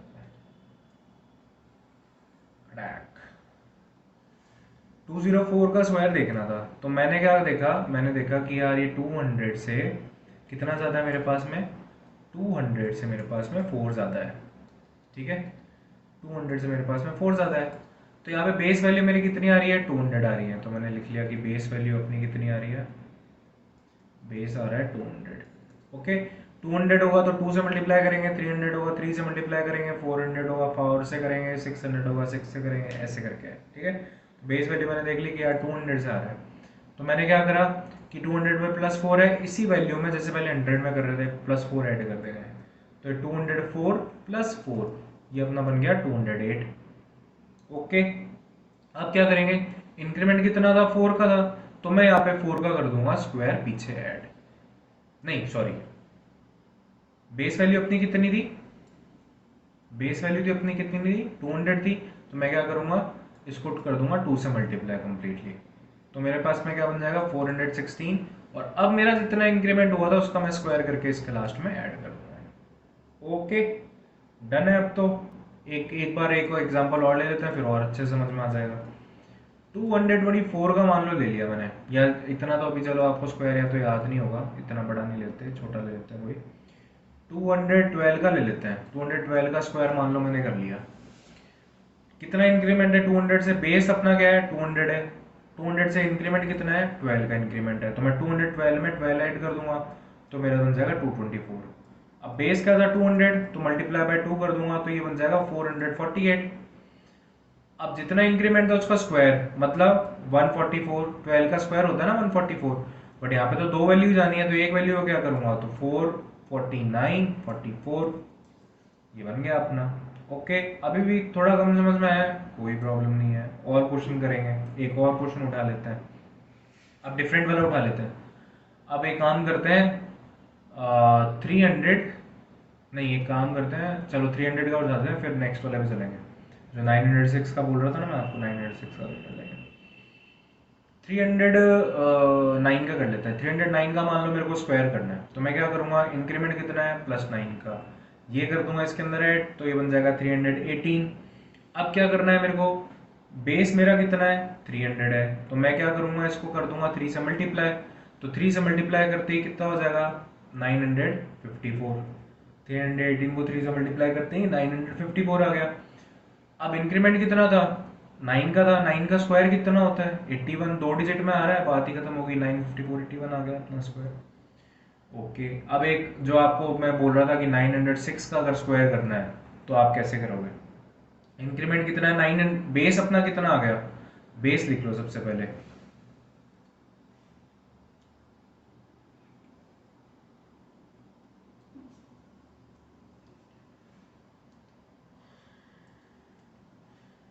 अटैक 204 का स्क्वायर देखना था। तो मैंने क्या देखा, मैंने देखा कि यार ये 200 से कितना ज़्यादा है मेरे पास में, 200 से मेरे पास में 4 ज़्यादा है, ठीक है। 200 से मेरे पास में 4 ज़्यादा है। तो यहाँ पे बेस वैल्यू मेरी कितनी आ रही है, 200 आ रही है। तो मैंने लिख लिया कि बेस वैल्यू अपनी कितनी आ रही है, बेस आ रहा है 200, ओके। 200 होगा तो 2 से मल्टीप्लाई करेंगे, 300 होगा 3 से मल्टीप्लाई करेंगे, 400 होगा 4 से करेंगे, 600 होगा 6 से करेंगे, ऐसे करके, ठीक है। बेस वैल्यू मैंने देख ली कि यार 200 से आ रहा है। तो मैंने क्या करा कि 200 में +4 है, इसी वैल्यू में जैसे पहले 100 में कर रहे थे +4 ऐड कर दे रहे हैं। तो 204 + 4 ये अपना बन गया 208, ओके। अब क्या करेंगे, इंक्रीमेंट कितना था, 4 का था, तो मैं यहाँ पे 4 का कर दूंगा स्क्वायर पीछे ऐड, नहीं सॉरी, बेस वैल्यू अपनी कितनी थी, बेस वैल्यू थी अपनी कितनी थी, 200 थी। तो मैं क्या करूंगा, इसको कर दूंगा 2 से मल्टीप्लाई कंप्लीटली। तो मेरे पास में क्या बन जाएगा 416, और अब मेरा जितना इंक्रीमेंट हुआ था उसका मैं स्क्वायर करके इसके लास्ट में ऐड कर दूंगा, ओके। डन है। अब तो एक एक बार एक एग्जांपल और ले लेते हैं, फिर और अच्छे से समझ में आ जाएगा। 224 का मान लो ले लिया मैंने, या इतना तो अभी चलो आपको स्क्वायर या तो याद नहीं होगा, इतना बड़ा नहीं लेते, छोटा ले लेते हैं कोई। 212 का ले लेते हैं, 212 का स्क्वायर मान लो मैंने कर लिया। कितना इंक्रीमेंट है 200 से, बेस अपना क्या है 200 है, 200 से इंक्रीमेंट कितना है 12 का इंक्रीमेंट है। तो मैं 212 में 12 ऐड कर दूंगा, तो मेरा बन जाएगा 224। अब बेस क्या था 200, तो मल्टीप्लाई बाय 2 कर दूंगा, तो ये बन जाएगा 448। अब जितना इंक्रीमेंट था उसका स्क्वायर, मतलब 144, 12 का स्क्वायर होता है ना 144, बट यहाँ पे तो दो वैल्यू जानी है, तो एक वैल्यू को क्या करूंगा, तो 449 44, ये बन गया अपना, ओके। अभी भी थोड़ा कम समझ में आया, कोई प्रॉब्लम नहीं है, और क्वेश्चन करेंगे, एक और क्वेश्चन उठा लेते हैं। अब डिफरेंट वाला उठा लेते हैं। अब एक काम करते हैं, 300, नहीं एक काम करते हैं, चलो 300 का उठाते हैं, फिर नेक्स्ट वाला भी चलेंगे। जो 906 का बोल रहा था ना मैं आपको, 906 का भी चलेंगे। 309 का कर लेते हैं। 309 का मान लो मेरे को स्क्वायर करना है, तो मैं क्या करूंगा, इंक्रीमेंट कितना है +9 का, ये कर दूंगा इसके अंदर ऐड, तो ये बन जाएगा 318। अब क्या करना है मेरे को, बेस मेरा कितना है 300 है, तो मैं क्या करूंगा, इसको कर दूंगा 3 से मल्टीप्लाई। तो 3 से मल्टीप्लाई करते ही कितना हो जाएगा 954। 318 को 3 से मल्टीप्लाई करते ही 954 आ गया। अब इंक्रीमेंट कितना था 9 का था, 9 का स्क्वायर कितना होता है 81, दो डिजिट में आ रहा है, बात ही खत्म हो गई, 954 81 आ गया अपना स्क्वायर, ओके। अब एक जो आपको मैं बोल रहा था कि 906 का अगर स्क्वायर करना है तो आप कैसे करोगे, इंक्रीमेंट कितना है 9, बेस अपना कितना आ गया, बेस लिख लो सबसे पहले।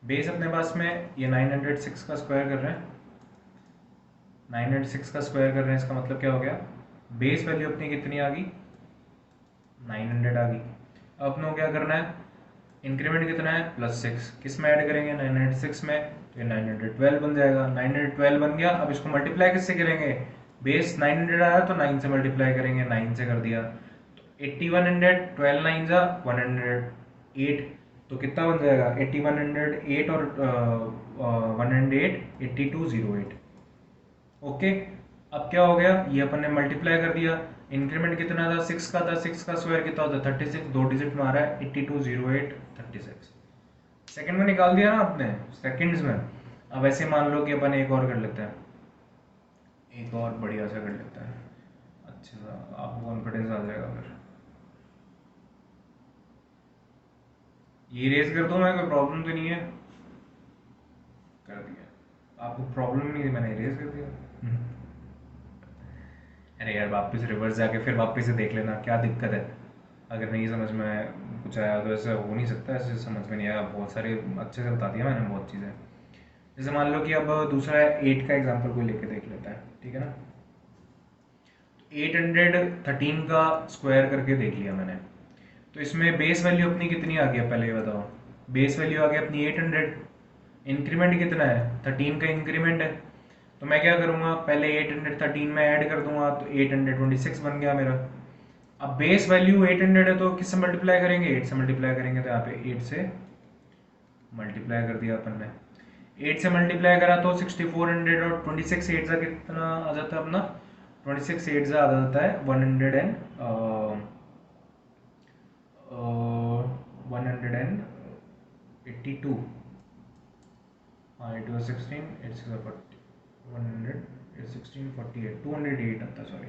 बेस अपने पास में ये 906 का स्क्वायर कर रहे हैं, 906 का स्क्वायर कर रहे हैं, इसका मतलब क्या हो गया, बेस वैल्यू अपनी कितनी आ गई 900 आ गई। अब अपने को क्या करना है, इंक्रीमेंट कितना है +6, किस में ऐड करेंगे 906 में, तो ये 912 बन जाएगा। 912 बन गया, अब इसको मल्टीप्लाई किससे करेंगे, बेस 900 आया तो 9 से मल्टीप्लाई करेंगे, 9 से कर दिया, तो 8100, 12 9 जा 108, तो कितना बन जाएगा 8108 और 108 8208, ओके। अब क्या हो गया, ये अपन ने मल्टीप्लाई कर दिया, इंक्रीमेंट कितना था 6 का था, 6 का स्क्वायर कितना होता है 36, दो डिजिट में आ रहा है 8208 36, सेकंड में निकाल दिया ना आपने, सेकंड्स में। अब ऐसे मान लो कि अपन एक और कर लेते हैं, एक और बढ़िया सा कर लेते हैं, अच्छा सा आपको कॉन्फिडेंस आ जाएगा फिर। ये इरेज कर दूं मैं, कोई प्रॉब्लम तो नहीं है? कर दिया। आपको प्रॉब्लम नहीं थी, मैंने इरेज कर दिया। अरे यार वापस रिवर्स जाके फिर वापस से देख लेना, क्या दिक्कत है? अगर नहीं समझ में कुछ आया तो ऐसा हो नहीं सकता, ऐसे समझ में नहीं आया, बहुत सारे अच्छे से बता दिया मैंने बहुत चीज़ें। जैसे मान लो कि अब दूसरा 8 का एग्जांपल कोई लेके देख लेता है, ठीक है ना? 813 का स्क्वायर करके देख लिया मैंने। तो इसमें बेस वैल्यू अपनी कितनी आ गया पहले ये बताओ? बेस वैल्यू आ गई अपनी 800। इंक्रीमेंट कितना है? 13 का इंक्रीमेंट है। तो मैं क्या करूँगा, पहले 813 में ऐड कर दूंगा, तो 826 बन गया मेरा। अब बेस वैल्यू 800 है तो किससे मल्टीप्लाई करेंगे? 8 से मल्टीप्लाई करेंगे, तो यहाँ पे 8 से मल्टीप्लाई कर दिया अपन ने। 8 से मल्टीप्लाई करा तो 6400, और 26 8 का कितना आ जाता है अपना? 26 8 का आ जाता है 182। हाँ 8 was 16, 8 6 are 40, 100, 8 16 48, 208 आता, सॉरी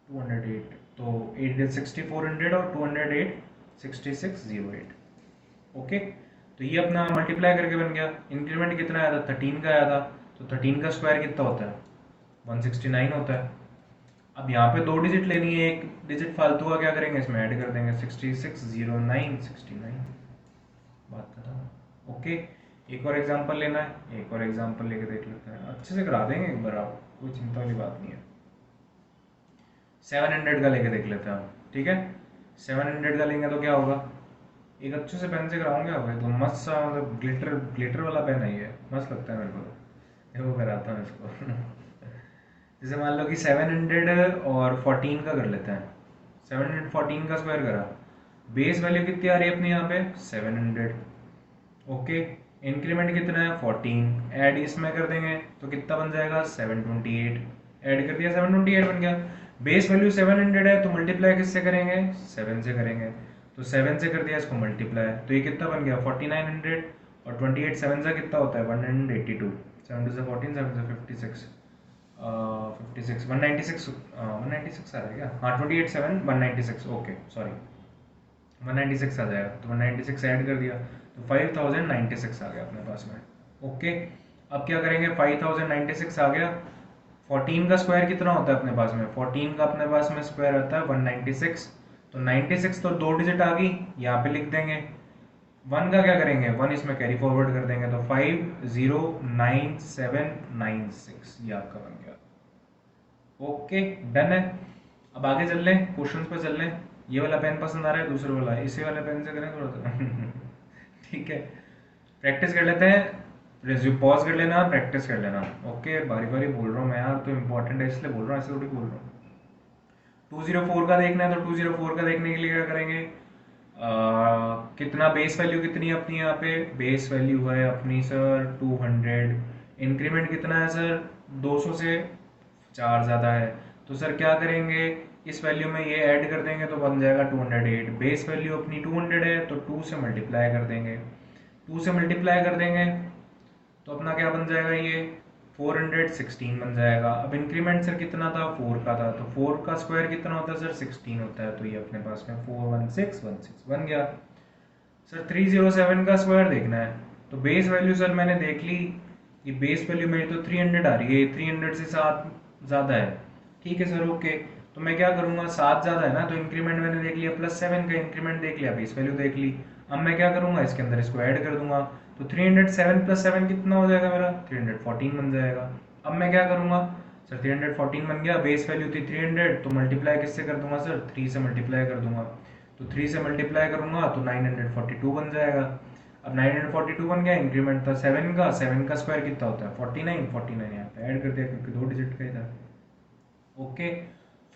208। तो 8 is 6400 और 208 6608। ओके, तो ये अपना मल्टीप्लाई करके बन गया। इंक्रीमेंट कितना आया था? 13 का आया था। तो 13 का स्क्वायर कितना होता है? 169 होता है। अब यहाँ पे दो डिजिट लेनी है, एक डिजिट फालतू का क्या करेंगे, इसमें ऐड कर देंगे 6609 69। बात खत्म। ओके, एक और एग्जांपल लेना है, एक और एग्जांपल लेके देख लेते हैं, अच्छे से करा देंगे एक बार आप, कोई चिंता वाली बात नहीं है। 700 का लेके देख लेते हैं हम, ठीक है? 700 का लेंगे तो क्या होगा? एक अच्छे से पेन से कराऊंगे आपको, एकदम मस्त सा, मतलब ग्लिटर ग्लिटर वाला पेन है ये, मस्त लगता है मेरे को तो। देखो कराता हूँ इसको। जैसे मान लो कि 700 और 14 का कर लेते हैं। 714 का स्क्वायर करा, बेस वैल्यू कितनी आ रही है अपनी यहाँ पे? 700। ओके, इंक्रीमेंट कितना है? 14। ऐड इसमें कर देंगे तो कितना बन जाएगा? 728। ऐड कर दिया, 728 बन गया। बेस वैल्यू 700 है तो मल्टीप्लाई किससे करेंगे? 7 से करेंगे। तो 7 से कर दिया इसको मल्टीप्लाई, तो ये कितना बन गया? 4900। और 28 7 से कितना होता है? 182। 7 टू से 14, 7 से 56, 56 196, 196 आ रहा है क्या? हाँ 28 7 196, ओके सॉरी 196 आ जाएगा। तो 196 ऐड कर दिया तो 5096 आ गया अपने पास में। ओके, अब क्या करेंगे? 5096 आ गया। 14 का स्क्वायर कितना होता है अपने पास में? 14 का अपने पास में स्क्वायर आता है 196। तो 96 तो दो डिजिट आ गई, यहाँ पे लिख देंगे। 1 का क्या करेंगे? 1 इसमें कैरी फॉरवर्ड कर देंगे, तो 509796 ये आपका बन गया। ओके, डन है। अब आगे चल लें, क्वेश्चंस पे चल लें। ये वाला पेन पसंद आ रहा है, दूसरे वाला? इसी वाले पेन से करें थोड़ा सा। ठीक है, प्रैक्टिस कर लेते हैं। रिज्यूम पॉज कर लेना, प्रैक्टिस कर लेना। ओके, बारी बारी बोल रहा हूँ मैं यार, तो इम्पोर्टेंट है इसलिए बोल रहा हूँ, ऐसे थोड़ी बोल रहा हूँ। 204 का देखना है तो 204 का देखने के लिए क्या करेंगे? कितना बेस वैल्यू कितनी है अपनी यहाँ पे? बेस वैल्यू है अपनी सर 200। इंक्रीमेंट कितना है सर? 200 से 4 ज़्यादा है। तो सर क्या करेंगे, इस वैल्यू में ये ऐड कर देंगे तो बन जाएगा 208। बेस वैल्यू अपनी 200 है तो 2 से मल्टीप्लाई कर देंगे। 2 से मल्टीप्लाई कर देंगे तो अपना क्या बन जाएगा? ये 416 बन जाएगा। अब इंक्रीमेंट सर कितना था? 4 का था, तो 4 का स्क्वायर कितना होता है सर? 16 होता है। तो ये अपने पास में 41616 बन गया। सर 307 का स्क्वायर देखना है, तो बेस वैल्यू सर मैंने देख ली, ये बेस वैल्यू मेरी तो 300 आ रही है, 300 से 7 ज़्यादा है। ठीक है सर, ओके। तो मैं क्या करूँगा, 7 ज़्यादा है ना, तो इंक्रीमेंट मैंने देख लिया, +7 का इंक्रीमेंट देख लिया, बेस वैल्यू देख ली। अब मैं क्या करूँगा, इसके अंदर इसको ऐड कर दूंगा। तो 307 + 7 कितना हो जाएगा मेरा? 314 बन जाएगा। अब मैं क्या करूँगा सर, 314 बन गया, बेस वैल्यू थी 300, तो मल्टीप्लाई किससे कर दूंगा सर? 3 से मल्टीप्लाई कर दूंगा। तो 3 से मल्टीप्लाई करूंगा तो 942 बन जाएगा। अब 942 बन गया, इंक्रीमेंट था 7 का, 7 का स्क्वायर कितना होता है? 49, 49 यहाँ पे ऐड कर दिया क्योंकि दो डिजिट का ही था। ओके,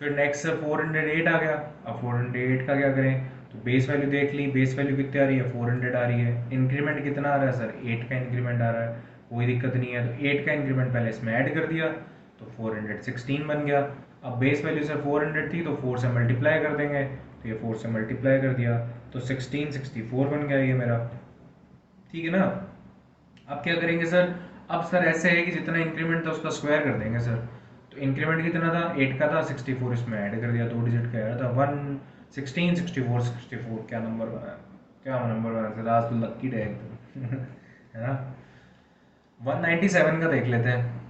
फिर नेक्स्ट 408 आ गया। अब 408 का क्या करें, तो बेस वैल्यू देख ली, बेस वैल्यू कितनी आ रही है? 400 आ रही है। इंक्रीमेंट कितना आ रहा है सर? 8 का इंक्रीमेंट आ रहा है, कोई दिक्कत नहीं है। तो 8 का इंक्रीमेंट पहले इसमें ऐड कर दिया तो 416 बन गया। अब बेस वैल्यू सर 400 थी तो 4 से मल्टीप्लाई कर देंगे, तो ये 4 से मल्टीप्लाई कर दिया तो 1664 बन गया ये मेरा। ठीक है ना? अब क्या करेंगे सर, अब सर ऐसे है कि जितना इंक्रीमेंट था उसका स्क्वायर कर देंगे सर। तो इंक्रीमेंट कितना था? 8 का था, 64 इसमें ऐड कर दिया, दो डिजिट का ऐड था, 16, 64, 64 क्या नंबर बना है, क्या नंबर बना है, आज तो लक्की डे एकदम है ना। 197 का देख लेते हैं।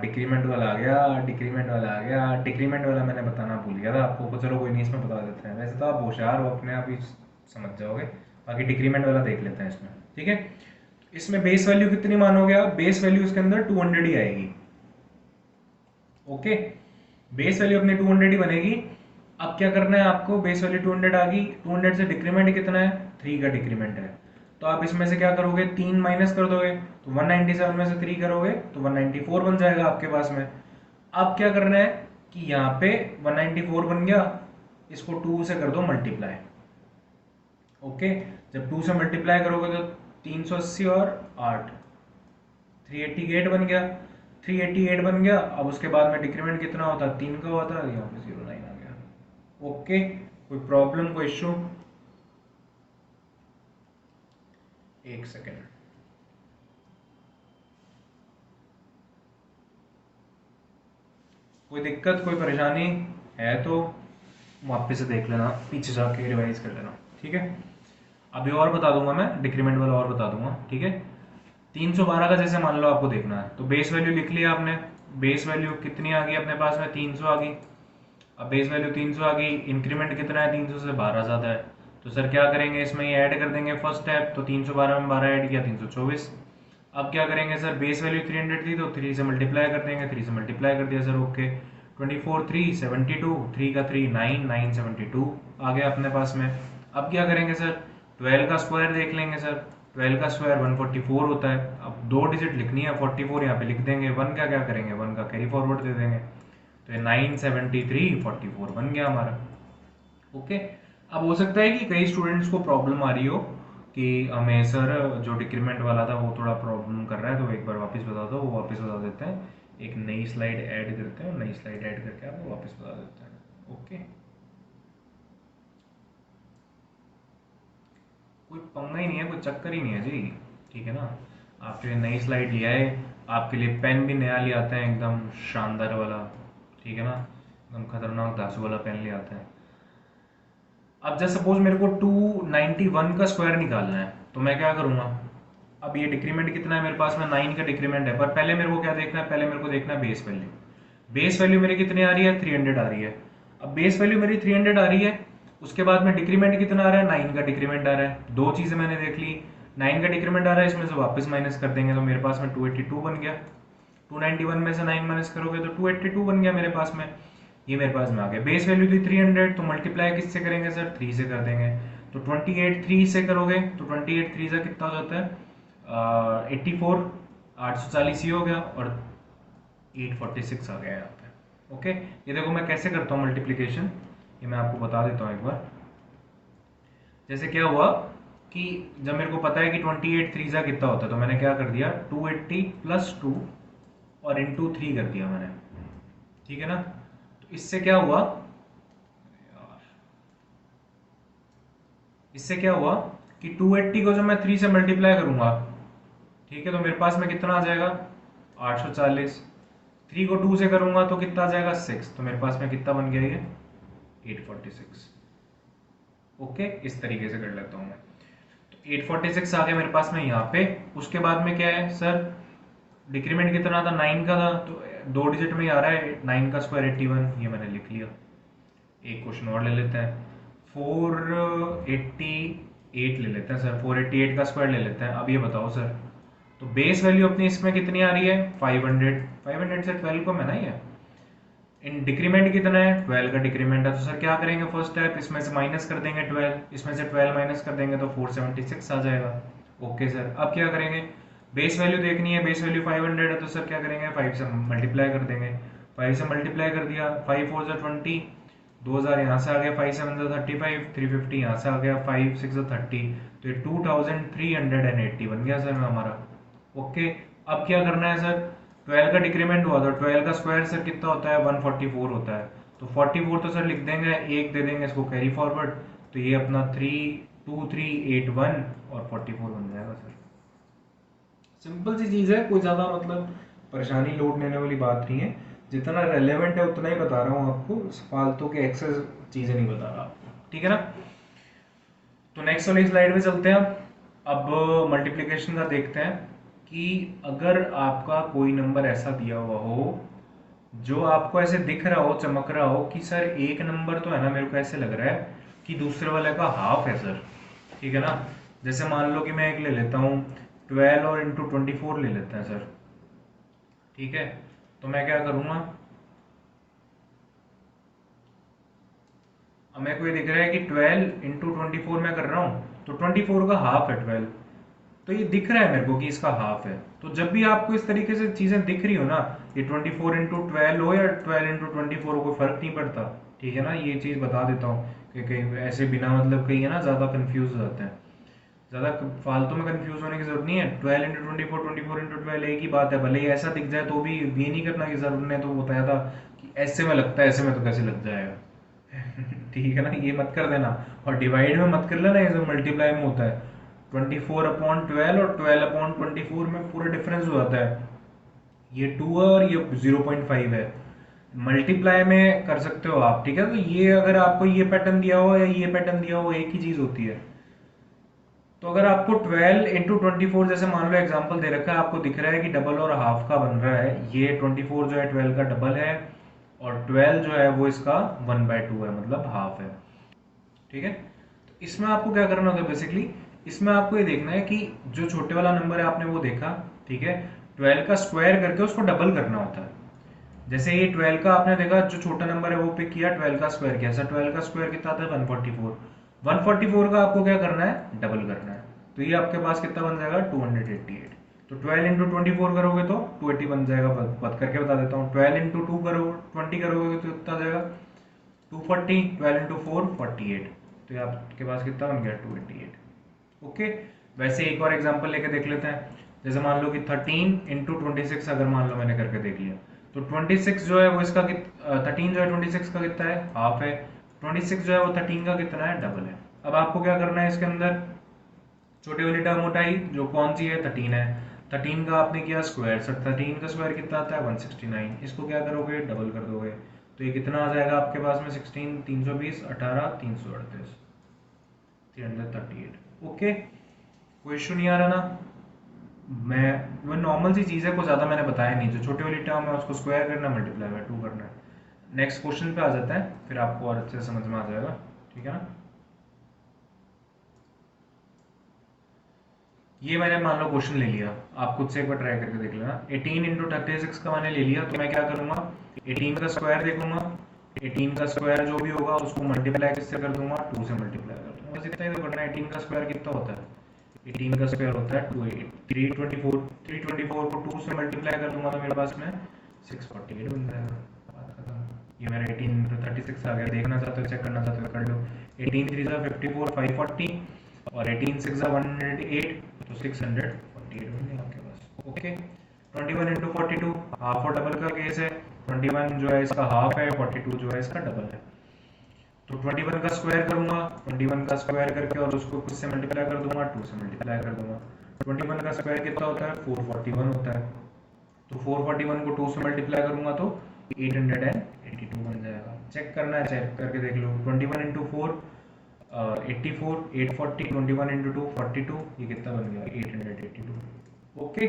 डिक्रीमेंट वाला आ गया, डिक्रीमेंट वाला आ गया, डिक्रीमेंट वाला मैंने बताना भूल गया था आपको, तो चलो कोई नहीं, इसमें बता देते हैं। वैसे तो आप होशियार हो, अपने आप ही समझ जाओगे। बाकी डिक्रीमेंट वाला देख लेते हैं इसमें, ठीक है। इसमें बेस वैल्यू कितनी मानोगे आप? बेस वैल्यू इसके अंदर 200 ही आएगी। ओके, बेस वैल्यू अपनी 200 ही बनेगी। अब क्या करना है आपको? बेस वैल्यू 200 आ गई, 200 से डिक्रीमेंट कितना है? 3 का डिक्रीमेंट है। तो आप इसमें से क्या करोगे? 3 माइनस कर दोगे, तो 197 में से 3 करोगे तो 194 बन जाएगा आपके पास में। अब क्या करना है कि यहाँ पे 194 बन गया, इसको 2 से कर दो मल्टीप्लाई। ओके, जब 2 से मल्टीप्लाई करोगे तो 380 और 8, 388 बन गया। 388 बन गया। अब उसके बाद में डिक्रीमेंट कितना होता? 3 का होता, यहाँ पे 09 आ गया। ओके, कोई प्रॉब्लम, कोई इश्यू? एक सेकेंड, कोई दिक्कत, कोई परेशानी है तो वापस से देख लेना, पीछे जाके रिवाइज कर लेना, ठीक है। अभी और बता दूंगा मैं, डिक्रीमेंट वाला और बता दूंगा, ठीक है। 312 का जैसे मान लो आपको देखना है, तो बेस वैल्यू लिख लिया आपने। बेस वैल्यू कितनी आ गई अपने पास में? 300 आ गई। अब बेस वैल्यू 300 आ गई, इंक्रीमेंट कितना है? 300 से 12 ज़्यादा है, तो सर क्या करेंगे? इसमें ये ऐड कर देंगे फर्स्ट स्टेप, तो 312 में 12 ऐड किया 324। अब क्या करेंगे सर? बेस वैल्यू 300 थी तो 3 से मल्टीप्लाई कर देंगे, 3 से मल्टीप्लाई कर दिया सर। ओके, 24 3 72, 3 का 3 9 9 72 आ गया अपने पास में। अब क्या करेंगे सर? 12 का स्क्वायर देख लेंगे सर। 12 का स्क्वायर 144 होता है। अब 2 डिजिट लिखनी है, 44 यहाँ पे लिख देंगे। 1 का क्या करेंगे? 1 का कैरी फॉरवर्ड दे देंगे, तो ये 973 44 बन गया हमारा। ओके, अब हो सकता है कि कई स्टूडेंट्स को प्रॉब्लम आ रही हो कि हमें सर जो डिक्रीमेंट वाला था वो थोड़ा प्रॉब्लम कर रहा है, तो एक बार वापस बता दो। वो वापस बता देते हैं, एक नई स्लाइड ऐड करते हैं, नई स्लाइड ऐड करके आपको वापस बता देते हैं। ओके, कोई पंगा ही नहीं है, कोई चक्कर ही नहीं है जी, ठीक है ना। आपके लिए नई स्लाइड ले आए, आपके लिए पेन भी नया ले आते हैं, एकदम शानदार वाला, ठीक है ना, एकदम खतरनाक धांसू वाला पेन ले आते हैं। अब जैसे सपोज मेरे को 291 का स्क्वायर निकालना है, तो मैं क्या करूँगा? अब ये डिक्रीमेंट कितना है मेरे पास में? 9 का डिक्रीमेंट है, पर पहले मेरे को क्या देखना है? पहले मेरे को देखना है बेस वैल्यू। बेस वैल्यू मेरी कितनी आ रही है? 300 आ रही है। अब बेस वैल्यू मेरी 300 आ रही है, उसके बाद में डिक्रीमेंट कितना आ रहा है? 9 का डिक्रीमेंट आ रहा है। दो चीज़ें मैंने देख ली, 9 का डिक्रीमेंट आ रहा है, इसमें से वापस माइनस कर देंगे तो मेरे पास में 282 बन गया। 291 में से 9 माइनस करोगे तो 282 बन गया मेरे पास में। ये मेरे पास में आ गया। बेस वैल्यू थी 300, तो मल्टीप्लाई किससे करेंगे सर? 3 से कर देंगे। तो 28 3 से करोगे तो 28 3 से कितना हो जाता है? 84, 840 ही हो गया, और 846 आ गया यहाँ पे। ओके, ये देखो मैं कैसे करता हूँ मल्टीप्लीकेशन, ये मैं आपको बता देता हूँ एक बार। जैसे क्या हुआ कि जब मेरे को पता है कि 28 3 से कितना होता है, तो मैंने क्या कर दिया? 280 प्लस 2 और इंटू 3 कर दिया मैंने, ठीक है ना। तो इससे क्या हुआ? इससे क्या हुआ कि 280 को जब मैं 3 से मल्टीप्लाई करूंगा, ठीक है, तो मेरे पास में कितना आ जाएगा? 840। 3 को 2 से करूंगा तो कितना आ जाएगा? 6, तो मेरे पास में कितना बन गया ये? 846। ओके, इस तरीके से कर लेता हूँ मैं। तो 846 आ गया मेरे पास में यहाँ पे। उसके बाद में क्या है सर? डिक्रीमेंट कितना था? 9 का था, तो 2 डिजिट में ही आ रहा है। 9 का स्क्वायर 81, ये मैंने लिख लिया। एक क्वेश्चन और ले लेते हैं, 488 ले लेते हैं सर। 488 का स्क्वायर ले लेते हैं। अब ये बताओ सर, तो बेस वैल्यू अपनी इसमें कितनी आ रही है? 500। 500 से 12 को मैं ना, ये इन डिक्रीमेंट कितना है? 12 का डिक्रीमेंट है, तो सर क्या करेंगे? फर्स्ट स्टेप, इसमें से माइनस कर देंगे 12, इसमें से 12 माइनस कर देंगे तो 476 आ जाएगा। ओके सर, अब क्या करेंगे? बेस वैल्यू देखनी है, बेस वैल्यू 500 है, तो सर क्या करेंगे? 5 से मल्टीप्लाई कर देंगे। 5 से मल्टीप्लाई कर दिया, 5 4 से 20, 2000 यहाँ से आ गया, 5 7 से 35, 350 यहाँ से आ गया, 5 6 से 30, तो ये 2380 बन गया सर हमारा। ओके, अब क्या करना है सर? 12 का डिक्रीमेंट हुआ, तो 12 का स्क्वायर सर कितना होता है? 144 होता है, तो 44 तो सर लिख देंगे, एक दे देंगे इसको कैरी फॉरवर्ड, तो ये अपना 32381 और 44 बन जाएगा सर। सिंपल सी चीज़ है, कोई ज़्यादा मतलब परेशानी लोड लेने वाली बात नहीं है। जितना रेलेवेंट है उतना ही बता रहा हूँ आपको, फालतू के एक्सेस चीज़ें नहीं बता रहा आपको, ठीक है ना। तो नेक्स्ट वाली स्लाइड में चलते हैं। अब मल्टीप्लिकेशन का देखते हैं कि अगर आपका कोई नंबर ऐसा दिया हुआ हो जो आपको ऐसे दिख रहा हो, चमक रहा हो कि सर एक नंबर तो है ना, मेरे को ऐसे लग रहा है कि दूसरे वाले का हाफ है सर, ठीक है ना। जैसे मान लो कि मैं एक ले लेता हूँ 12 और इंटू 24 ले लेते हैं सर, ठीक है। तो मैं क्या करूँगा, अब मेरे को ये दिख रहा है कि 12 इंटू 24 मैं कर रहा हूँ, तो 24 का हाफ है 12, तो ये दिख रहा है मेरे को कि इसका हाफ है। तो जब भी आपको इस तरीके से चीजें दिख रही हो ना, ये 24 इंटू 12 हो या 12 इंटू 24 हो, कोई फर्क नहीं पड़ता, ठीक है ना। ये चीज बता देता हूँ कि कहीं ऐसे बिना मतलब कहीं है ना ज्यादा कंफ्यूज हो जाते हैं, ज्यादा फालतू में कंफ्यूज होने की जरूरत नहीं है। 12 इंटू 24, 24 इंटू 12 एक ही बात है, भले ही ऐसा दिख जाए तो भी ये नहीं करना कि सर उन्होंने तो बताया था कि ऐसे में लगता है, ऐसे में तो कैसे लग जाएगा। ठीक है ना, ये मत कर देना। और डिवाइड में मत कर लेना, ये जो मल्टीप्लाई में होता है 24/12 और 12/24 में पूरा डिफरेंस हो जाता है, ये 2 है और ये 0.5 है। मल्टीप्लाई में कर सकते हो आप, ठीक है। तो ये अगर आपको ये पैटर्न दिया हो या ये पैटर्न दिया हो, एक ही चीज होती है। तो अगर आपको 12 इंटू 24, जैसे मान लो एग्जांपल दे रखा है, आपको दिख रहा है कि डबल और हाफ का बन रहा है, ये 24 जो है 12 का डबल है और 12 जो है वो इसका 1/2 है, मतलब हाफ है, ठीक है। तो इसमें आपको क्या करना होता है बेसिकली, इसमें आपको ये देखना है कि जो छोटे वाला नंबर है आपने वो देखा, ठीक है, 12 का स्क्वायर करके उसको डबल करना होता है। जैसे ये 12 का आपने देखा, जो छोटा नंबर है वो पिक किया, 12 का स्क्वायर किया, सर 12 का स्क्वायर कितना आता है 144, 144 का आपको क्या करना है, डबल करना है। तो ये आपके पास कितना बन जाएगा 288। तो 12 इंटू 24 करोगे तो 280 बन जाएगा, बत करके बता देता हूँ। 12 इंटू 2 करो 20 करोगे तो कितना आ जाएगा 240, 12 इंटू 4 48, तो ये आपके पास कितना बन गया 288। ओके, वैसे एक और एग्जांपल लेके देख लेते हैं। जैसे मान लो कि 13 इंटू 26 अगर मान लो मैंने करके देख लिया, तो 26 जो है वो इसका 13 जो है 26 का कितना है, हाफ है। 26 जो है वो 13 का कितना है, डबल है। अब आपको क्या करना है इसके अंदर, छोटी वाली टर्म उठाई जो कौन सी है 13 है, 13 का आपने किया स्क्वायर, सर 13 का स्क्वायर कितना आता है 169, इसको क्या करोगे डबल कर दोगे, तो ये कितना आ जाएगा आपके पास में 16, 320, 18, 338, 338। ओके, कोई इशू नहीं आ रहा ना। मैं वो नॉर्मल सी चीज़ है, कुछ ज़्यादा मैंने बताया नहीं, जो छोटी वाली टर्म है उसको स्क्वायर करना, मल्टीप्लाई बाय 2 करना है। नेक्स्ट क्वेश्चन पे आ जाता है, फिर आपको और अच्छे से समझ में आ जाएगा, ठीक है ना। ये मैंने मान लो क्वेश्चन ले लिया, आप खुद से एक बार ट्राई करके देख लेना। 18 इंटू 36 का मैंने ले लिया, तो मैं क्या करूंगा 18 का स्क्वायर देखूंगा, 18 का स्क्वायर जो भी होगा उसको मल्टीप्लाई किससे कर दूंगा 2 से मल्टीप्लाई कर दूंगा, बस इतना ही तो करना है। 18 का स्क्वायर कितना होता है, 18 का स्क्वायर होता है 324, 324 को 2 से मल्टीप्लाई कर दूंगा तो मेरे पास में 648 बन जाएगा, बात खत्म। ये मेरा 18 इंटू 36 आ गया, देखना चाहते हो चेक करना चाहते हो कर लो। 18 3 54, 540 और 18 6 108, तो 648 बन गया आपके पास। ओके, 21 इंटू 42 हाफ और डबल का केस है, 21 जो है इसका हाफ है, 42 जो है इसका डबल है। तो 21 का स्क्वायर करूंगा, 21 का स्क्वायर करके और उसको किस से मल्टीप्लाई कर दूंगा 2 से मल्टीप्लाई कर दूंगा। 21 का स्क्वायर कितना होता है 441 होता है, तो 441 को 2 से मल्टीप्लाई करूंगा तो 882 बन जाएगा। चेक करना है, चेक करके देख लो। 21 इंटू 4 84, 840, 21 इंटू 2 42, ये कितना बन गया 882। ओके,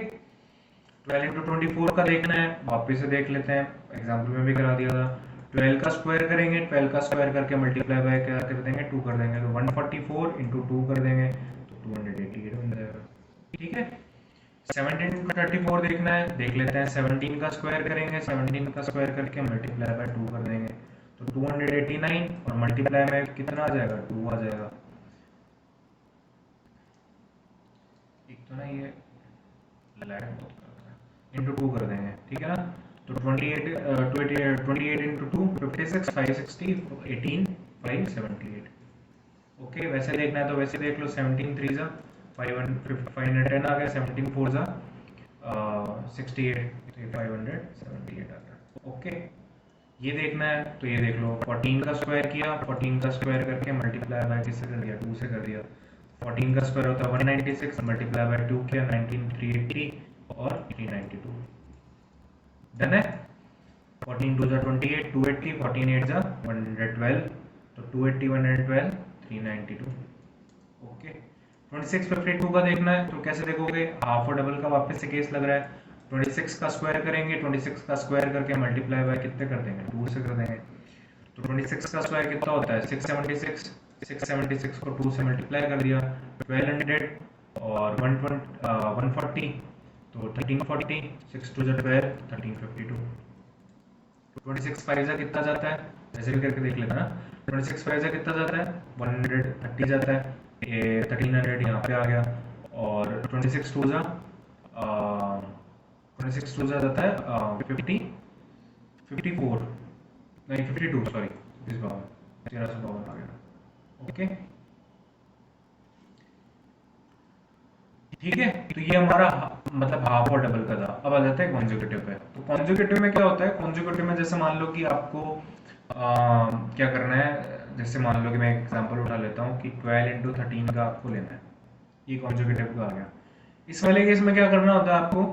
12 इंटू 24 का देखना है, वापस से देख लेते हैं, एग्जाम्पल में भी करा दिया था। 12 का स्क्वायर करेंगे, 12 का स्क्वायर करके मल्टीप्लाई बाय क्या कर देंगे 2 कर देंगे, तो 144 इंटू 2 कर देंगे तो 288 बन जाएगा, ठीक है। 17 इंटू 34 देखना है, देख लेते हैं। 17 का स्क्वायर करेंगे, 17 का स्क्वायर करके मल्टीप्लाई बाय 2 कर देंगे तो 289 और मल्टीप्लाई में कितना आ जाएगा 2 आ जाएगा। एक तो ना ये लैग बहुत कर रहा है, इंटू 2 कर देंगे, ठीक है ना। तो 28 इंटू 2 56, 560, 18, 578। ओके, वैसे देखना है तो वैसे देख लो। 17 3 जा 510 आ गया, 17 4 जा 68, तो ये 578 आ गया। ओके, ये देखना है तो ये देख लो। 14 का स्क्वायर किया, 14 का स्क्वायर करके मल्टीप्लाई बाय किससे कर दिया 2 से कर दिया। 14 का स्क्वायर होता है 196, मल्टीप्लाई बाय 2 किया 19 380 और 392। डन है। 14 2 जा 28, 280, 14 8 जा 112, तो 280 112 392। ओके, 2652 का देखना है तो कैसे देखोगे, हाफ और डबल का वापस से केस लग रहा है। 26 का स्क्वायर करेंगे, 26 का स्क्वायर करके मल्टीप्लाई बाय कितने कर देंगे, 2 से कर देंगे। तो 26 का स्क्वायर कितना होता है 676, 676 को 2 से मल्टीप्लाई कर दिया 1200 और 140, तो 1340, 6 2 12, 1352। 26 5 कितना जाता है, ऐसे भी करके देख लेना ना। 26 5 कितना जाता है 130 जाता है, ये 1300 यहाँ पे आ गया। और 26 2 जा 26 2 जा जाता है 54 नहीं 52, सॉरी 1352 आ गया। ओके ठीक है, तो ये हमारा मतलब हाफ और डबल का था। अब आ जाता है कॉन्जुगेटिव पे। तो कॉन्जुगेटिव में क्या होता है, कॉन्जुगेटिव में जैसे मान लो कि आपको क्या करना है, जैसे मान लो कि मैं एग्जांपल उठा लेता हूँ कि 12 इंटू 13 का आपको लेना है, ये कॉन्जुगेटिव का आ गया। इस वाले केस में क्या करना होता है आपको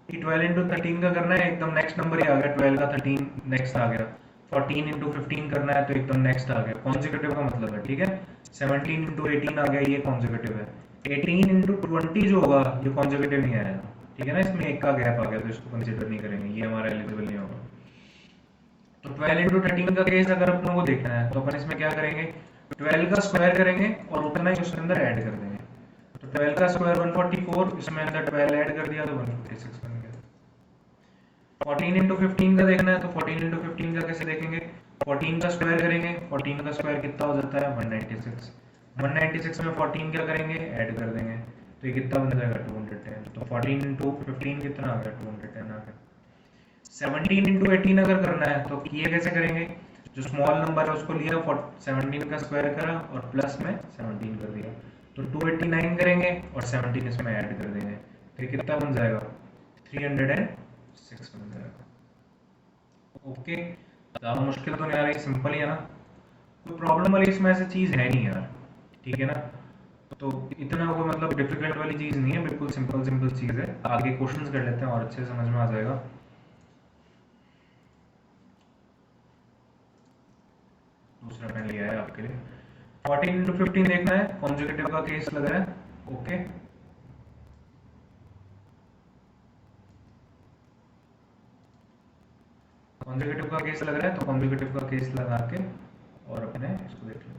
कि 12 इंटू 13 का करना है, एकदम नेक्स्ट नंबर ही आ गया, 12 का 13 नेक्स्ट आ गया। 14 इंटू 15 करना है तो एकदम नेक्स्ट आ गया, कॉन्जुगेटिव का मतलब है। ठीक है, 17 इंटू 18 आ गया, ये कॉन्जुगेटिव है। 18 इंटू 20 जो होगा ये कॉन्जुगेटिव नहीं आएगा। ठीक है ना, इसमें एक का गैप आ गया तो इसको कंसिडर नहीं करेंगे, ये हमारा एलिजिबल नहीं होगा। तो 12 इंटू 13 का केस अगर अपन को देखना है तो अपन इसमें क्या करेंगे, 12 का स्क्वायर करेंगे और उतना ही उसके अंदर ऐड कर देंगे। तो 12 का स्क्वायर 144, इसमें अंदर 12 ऐड कर दिया तो 156 बन गया। 14 इंटू 15 का देखना है तो 14 इंटू 15 का कैसे देखेंगे, 14 का स्क्वायर करेंगे, 14 का स्क्वायर कितना हो जाता है 196, 196 में 14 क्या करेंगे ऐड कर देंगे तो ये कितना बन जाएगा 210। तो 14 इंटू 15 कितना आ गया 210 आ गया। 17 इंटू 18 अगर करना है तो ये कैसे करेंगे, जो स्मॉल नंबर है उसको लिया 17 का स्क्वायर करा और प्लस में 17 कर दिया, तो 289 करेंगे और 17 इसमें ऐड कर देंगे तो ये कितना बन जाएगा 306 बन जाएगा। ओके, ज़्यादा मुश्किल तो नहीं आ रही, सिंपल ही है ना, कोई प्रॉब्लम वाली इसमें ऐसी चीज़ है नहीं यार। ठीक है ना, तो इतना कोई मतलब डिफिकल्ट वाली चीज़ नहीं है, बिल्कुल सिंपल सिंपल चीज़ है। आगे क्वेश्चंस कर लेते हैं और अच्छे से समझ में आ जाएगा। दूसरा पेन लिया है आपके लिए। 14 इंटू 15 देखना है, कॉन्जुगेटिव का केस लग रहा है। ओके, कॉन्जुगेटिव का केस लग रहा है तो कॉन्जुगेटिव का केस लगा के और अपने इसको देख लेते हैं।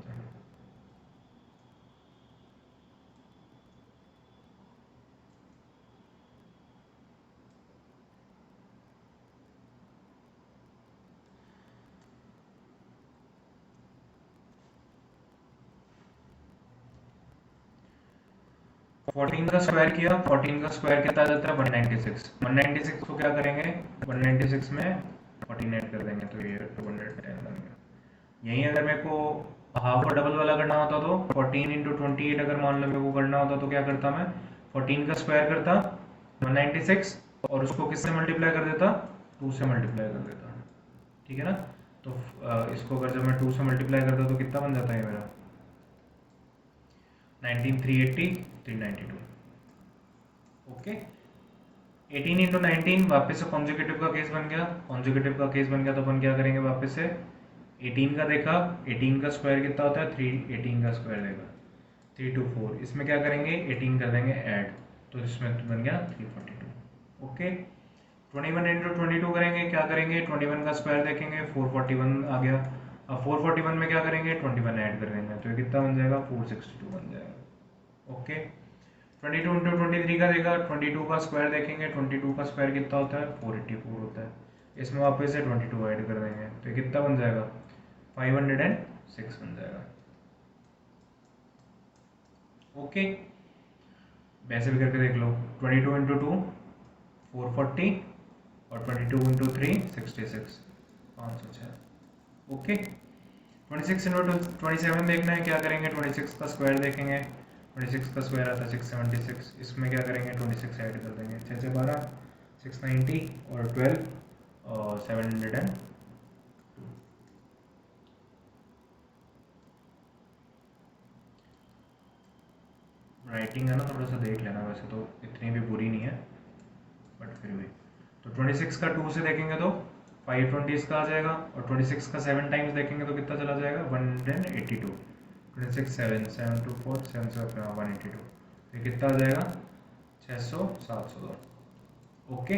फोर्टीन का स्क्वायर किया, 14 का स्क्वायर कितना आ जाता है 196, 196 को क्या करेंगे 196 में 14 ऐड कर देंगे तो ये 210 बन गया। यहीं अगर मेरे को हाफ और डबल वाला करना होता तो 14 इंटू 28 अगर मान लो मेरे को करना होता तो क्या करता मैं 14 का स्क्वायर करता 196 और उसको किससे मल्टीप्लाई कर देता 2 से मल्टीप्लाई कर देता। ठीक है ना, तो इसको अगर जब मैं 2 से मल्टीप्लाई करता तो कितना बन जाता है मेरा 19 380 392। ओके, 18 इंटू 19 वापस से कॉन्जुगेटिव का केस बन गया, कॉन्जुगेटिव का केस बन गया तो अपन क्या करेंगे वापस से 18 का देखा, 18 का स्क्वायर कितना होता है 318 का स्क्वायर देगा 324, इसमें क्या करेंगे 18 कर देंगे ऐड तो इसमें बन गया 342। ओके, 21 इंटू 22 करेंगे, क्या करेंगे 21 का स्क्वायर देखेंगे 441 आ गया। अब 441 में क्या करेंगे 21 ऐड कर देंगे तो ये कितना बन जाएगा 462 बन जाएगा। ओके, 22 इंटू 23 का देगा, 22 का स्क्वायर देखेंगे, 22 का स्क्वायर कितना होता है 484 होता है, इसमें वापस से 22 ऐड कर देंगे तो ये कितना बन जाएगा 506 बन जाएगा। ओके, वैसे भी करके देख लो, 22 इंटू 2 440 और 22 इंटू 3 66 506। ओके, 26 इंटू 27 देखना है, क्या करेंगे 26 का स्क्वायर देखेंगे, 26 का स्क्वायर आता है 676, इसमें क्या करेंगे 26 ऐड कर देंगे 6 से 12 690 और 12 और 702। राइटिंग है ना थोड़ा सा देख लेना, वैसे तो इतनी भी बुरी नहीं है बट फिर भी। तो 26 का 2 से देखेंगे तो 520 इसका आ जाएगा, और 26 का 7 टाइम्स देखेंगे तो कितना चला जाएगा, 182। 26 7 7 2 4 7 से 182, ये कितना आ जाएगा, 600 700। ओके,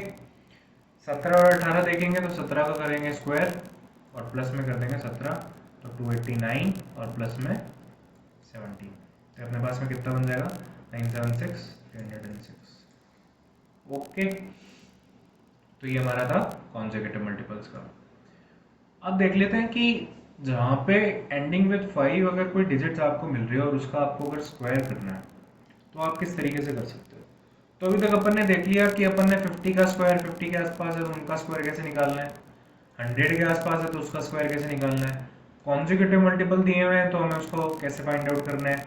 17 और 18 देखेंगे तो 17 का करेंगे स्क्वायर और प्लस में कर देंगे 17, तो 289 और प्लस में 17, तो अपने पास में कितना बन जाएगा, 976 306। ओके, तो ये हमारा था कॉन्सेक्यूटिव मल्टीपल्स का। अब देख लेते हैं कि जहाँ पे एंडिंग विद 5 अगर कोई डिजिट्स आपको मिल रही है और उसका आपको अगर स्क्वायर करना है तो आप किस तरीके से कर सकते हो। तो अभी तक अपन ने देख लिया कि अपन ने 50 का स्क्वायर 50 के आसपास है तो उनका स्क्वायर कैसे निकालना है, 100 के आसपास है तो उसका स्क्वायर कैसे निकालना है, कॉन्सेक्यूटिव मल्टीपल दिए हुए हैं तो हमें उसको कैसे फाइंड आउट करना है,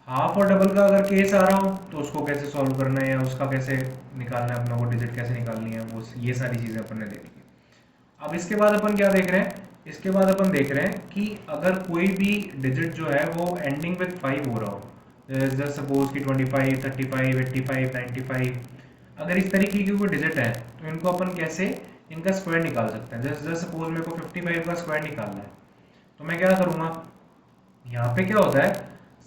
हाफ और डबल का अगर केस आ रहा हो तो उसको कैसे सॉल्व करना है या उसका कैसे निकालना है, अपना वो डिजिट कैसे निकालनी है, वो ये सारी चीज़ें अपन ने देख ली। अब इसके बाद अपन क्या देख रहे हैं, इसके बाद अपन देख रहे हैं कि अगर कोई भी डिजिट जो है वो एंडिंग विद 5 हो रहा हो, जस्ट सपोज कि 25 35 85 95, अगर इस तरीके की कोई डिजिट है तो इनको अपन कैसे इनका स्क्वायर निकाल सकते हैं। जस्ट सपोज मेरे को 55 का स्क्वायर निकालना है तो मैं क्या करूँगा, यहाँ पे क्या होता है,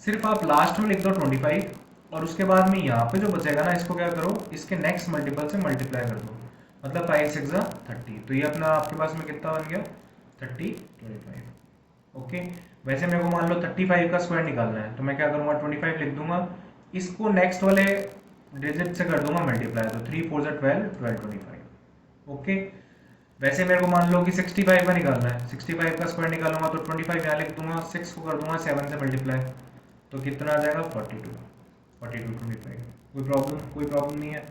सिर्फ आप लास्ट में लिख दो 25 और उसके बाद में यहाँ पे जो बचेगा ना इसको क्या करो, इसके नेक्स्ट मल्टीपल से मल्टीप्लाई कर दो, मतलब 5 6 30, तो ये अपना आपके पास में कितना बन गया 30 25। ओके, वैसे मेरे को मान लो 35 का स्क्वायर निकालना है तो मैं क्या करूँगा, 25 लिख दूंगा, इसको नेक्स्ट वाले डिजिट से कर दूंगा मल्टीप्लाई, तो 3 4 12 12 25। ओके, वैसे मेरे को मान लो कि 65 का निकालना है, 65 का स्क्वायर निकालूंगा तो 25 यहाँ लिख दूंगा, 6 को कर दूंगा 7 से मल्टीप्लाई, तो कितना आ जाएगा 42 42 25। कोई प्रॉब्लम नहीं है।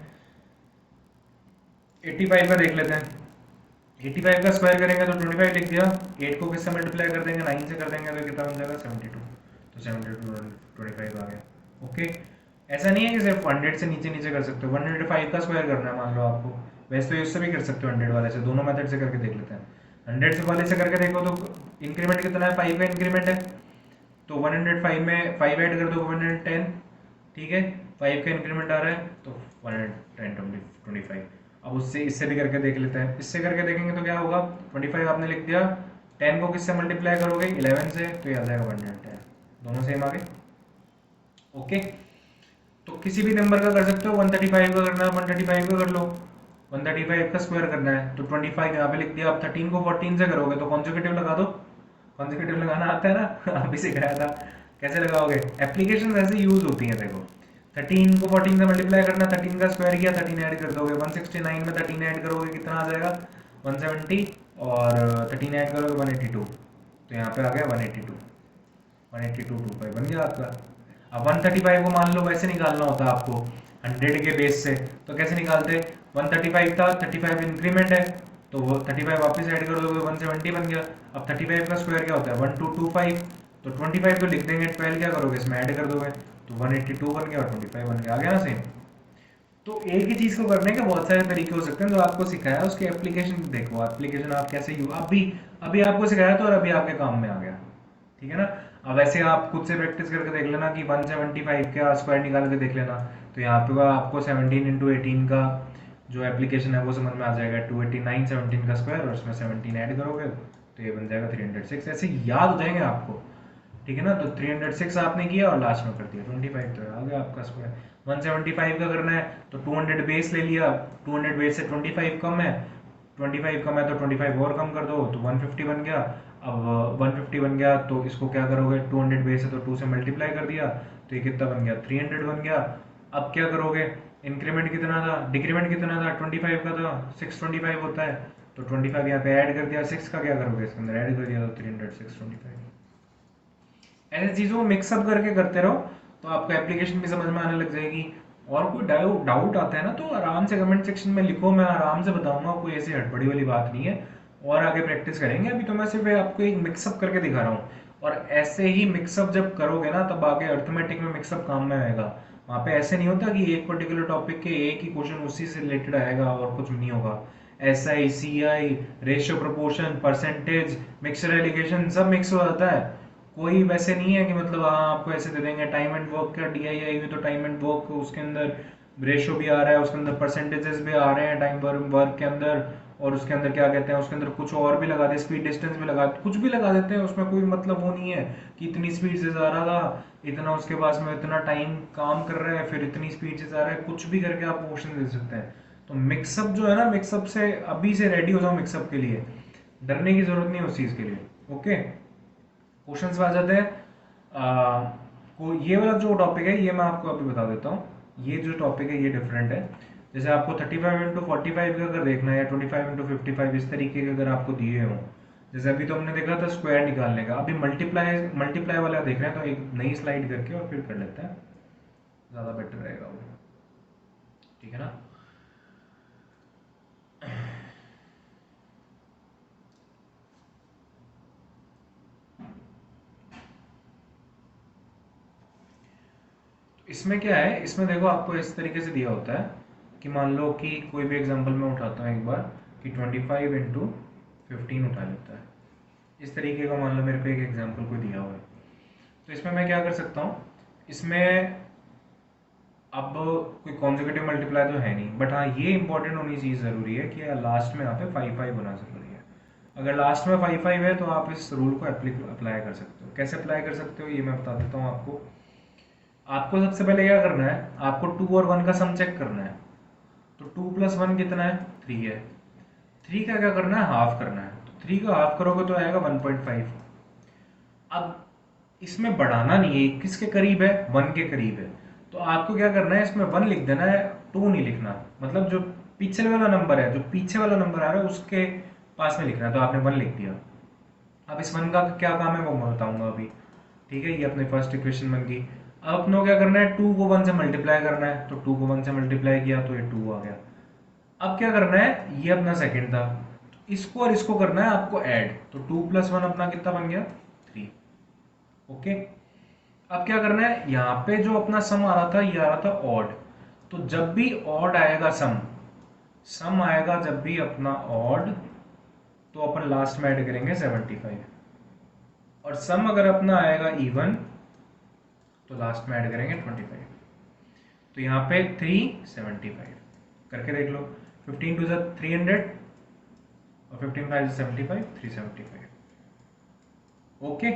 85 का देख लेते हैं, 85 का स्क्वायर करेंगे तो 25 लिख दिया, 8 को किससे मल्टीप्लाई कर देंगे, 9 से कर देंगे तो कितना बन जाएगा 72, तो 72 25 आ गया। ओके, ऐसा नहीं है कि सिर्फ 100 से नीचे नीचे कर सकते हो, 105 का स्क्वायर करना है मान लो आपको, वैसे तो इससे भी कर सकते हो 100 वाले से, दोनों मेथड से करके देख लेते हैं। 100 से वाले से करके देखो तो इंक्रीमेंट कितना है, 5 का इंक्रीमेंट है, तो 105 में 5 ऐड कर दो 110, ठीक है, 5 का इंक्रीमेंट आ रहा है तो 110 25। अब उससे इससे भी करके देख लेते हैं, इससे करके देखेंगे तो क्या होगा, 25 आपने लिख दिया, 10 को किससे मल्टीप्लाई करोगे 11 से, तो ये आ जाएगा 110, दोनों सेम आ गए। ओके, तो किसी भी नंबर का कर सकते हो, 135 का करना है 135 का कर लो, 135 का स्क्वायर करना है तो 25 यहाँ पे लिख दिया, अब 13 को 14 से करोगे तो कॉन्सेक्यूटिव लगा दो, कॉन्सेक्यूटिव लगाना आता है ना अभी सिखाया था कैसे लगाओगे, एप्लीकेशन ऐसे यूज होती है। देखो 13 को 14 से मल्टीप्लाई करना, 13 का स्क्वायर किया 13 ऐड कर दोगे, 169 में 13 ऐड करोगे कितना आ जाएगा 170, और 13 ऐड करोगे 182, तो यहाँ पे आ गया 182 182 बन गया आपका। अब 135 को मान लो वैसे निकालना होता है आपको 100 के बेस से, तो कैसे निकालते, 135 था, 35 इंक्रीमेंट है तो वो 35 वापस ऐड कर दोगे 170 बन गया। अब 35 का स्क्वायर क्या होता है 1225, तो 25 तो लिख देंगे, 12 क्या करोगे इसमें ऐड कर दोगे तो 182 बन गया और 25 बन गया, आ गया ना सेम। तो एक ही चीज को करने के बहुत सारे तरीके हो सकते हैं, जो आपको सिखाया उसकी एप्लीकेशन देखो, एप्लीकेशन आप कैसे यूज, अभी आपको सिखाया तो और अभी आपके काम में आ गया, ठीक है ना। अब वैसे आप खुद से प्रैक्टिस करके देख लेना कि 175 का स्क्वायर निकाल के देख लेना, तो यहाँ पे आपको 17 इंटू 18 का जो एप्लीकेशन है वो समझ में आ जाएगा, 289 17 का स्क्वायर और उसमें 17 ऐड करोगे तो ये बन जाएगा 306, ऐसे याद हो जाएंगे आपको, ठीक है ना। तो 306 आपने किया और लास्ट में कर दिया 25, तो आ गया आपका स्क्वायर। 175 का करना है तो 200 बेस ले लिया, 200 बेस से 25 कम है, 25 कम है तो 25 और कम कर दो तो 150 बन गया। अब 150 बन गया तो इसको क्या करोगे, 200 बेस है तो 2 से मल्टीप्लाई कर दिया तो ये कितना बन गया 300 बन गया। अब क्या करोगे, इंक्रीमेंट कितना था, डिक्रीमेंट कितना था 25 का था, 625 होता है तो 25 यहाँ पे ऐड कर दिया, 6 का क्या करोगे इसके अंदर ऐड कर दिया तो 300 625। ऐसी चीज़ों को मिक्सअप करके करते रहो तो आपको एप्लीकेशन भी समझ में आने लग जाएगी। और कोई डाउट आता है ना तो आराम से कमेंट सेक्शन में लिखो, मैं आराम से बताऊंगा, कोई ऐसी हड़बड़ी वाली बात नहीं है। और आगे प्रैक्टिस करेंगे, अभी तो मैं सिर्फ आपको एक मिक्सअप करके दिखा रहा हूँ, और ऐसे ही मिक्सअप जब करोगे ना तब आगे अर्थमेटिक में मिक्सअप काम में आएगा। वहाँ पे ऐसे नहीं होता कि एक पर्टिकुलर टॉपिक के एक ही क्वेश्चन उसी से रिलेटेड आएगा और कुछ नहीं होगा। SI CI ratio proportion percentage mixer alligation सब मिक्स हो जाता है। कोई वैसे नहीं है कि मतलब हाँ आपको ऐसे दे देंगे टाइम एंड वर्क का DI आई हुई तो टाइम एंड वर्क उसके अंदर रेशो भी आ रहा है, उसके अंदर परसेंटेजेस भी आ रहे हैं टाइम वर्क के अंदर, और उसके अंदर क्या कहते हैं, उसके अंदर कुछ और भी लगा दे, स्पीड डिस्टेंस भी लगा, कुछ भी लगा देते हैं, उसमें कोई मतलब वो नहीं है कि इतनी स्पीड से जा रहा था, इतना उसके पास में इतना टाइम काम कर रहा है, फिर इतनी स्पीड से जा रहा है, कुछ भी करके आप क्वेश्चन दे सकते हैं। तो मिक्सअप जो है ना, मिक्सअप से अभी से रेडी हो जाओ मिक्सअप के लिए, डरने की जरूरत नहीं है उस चीज़ के लिए। ओके, क्वेश्चंस पे आ जाते हैं। ये वाला जो टॉपिक है ये मैं आपको अभी बता देता हूँ। ये जो टॉपिक है ये डिफरेंट है। जैसे आपको 35x45 का अगर देखना है, या 25x55 इस तरीके के अगर आपको दिए हों, जैसे अभी तो हमने देखा था स्क्वायर निकालने का, अभी मल्टीप्लाई मल्टीप्लाई वाला देख रहे हैं, तो एक नई स्लाइड करके और फिर कर लेते हैं, ज़्यादा बेटर रहेगा वो, ठीक है ना। इसमें क्या है, इसमें देखो आपको इस तरीके से दिया होता है कि मान लो कि कोई भी एग्जांपल मैं उठाता हूँ एक बार, कि 25x15 उठा लेता है, इस तरीके का मान लो मेरे को एक एग्जांपल कोई दिया हुआ है। तो इसमें मैं क्या कर सकता हूँ, इसमें अब कोई कॉन्जिक्यूटिव मल्टीप्लाई तो है नहीं, बट हाँ ये इंपॉर्टेंट होनी चीज़ ज़रूरी है कि लास्ट में यहाँ पे 5 होना ज़रूरी है। अगर लास्ट में 5 है तो आप इस रूल को अप्लाई कर सकते हो। कैसे अप्लाई कर सकते हो ये मैं बता देता हूँ आपको। आपको सबसे पहले क्या करना है, आपको 2 और 1 का सम चेक करना है। तो 2 + 1 कितना है, 3 है। 3 का क्या करना है, हाफ करना है। तो 3 का हाफ करोगे तो आएगा 1.5। अब इसमें बढ़ाना नहीं है, किसके करीब है, 1 के करीब है। तो आपको क्या करना है, इसमें 1 लिख देना है, 2 नहीं लिखना। मतलब जो पिछले वाला नंबर है, जो पीछे वाला नंबर आ रहा है उसके पास में लिखना है। तो आपने 1 लिख दिया। अब इस 1 का क्या काम है वो मैं बताऊंगा अभी, ठीक है। ये अपनी फर्स्ट इक्वेशन बन गई। अब अपनों को क्या करना है, 2 को 1 से मल्टीप्लाई करना है। तो 2 को 1 से मल्टीप्लाई किया तो ये 2 आ गया। अब क्या करना है, ये अपना सेकंड था, तो इसको और इसको करना है आपको ऐड। तो 2 + 1 अपना कितना बन गया, 3। ओके, अब क्या करना है, यहाँ पे जो अपना सम आ रहा था ये आ रहा था ऑड। तो जब भी ऑड आएगा सम, सम आएगा जब भी अपना ऑड, तो अपन लास्ट में ऐड करेंगे 75। और सम अगर अपना आएगा इवन, तो लास्ट में ऐड करेंगे 25। तो यहाँ पे 375 करके देख लो। 15 2 300 और 15 5 75, 375। ओके,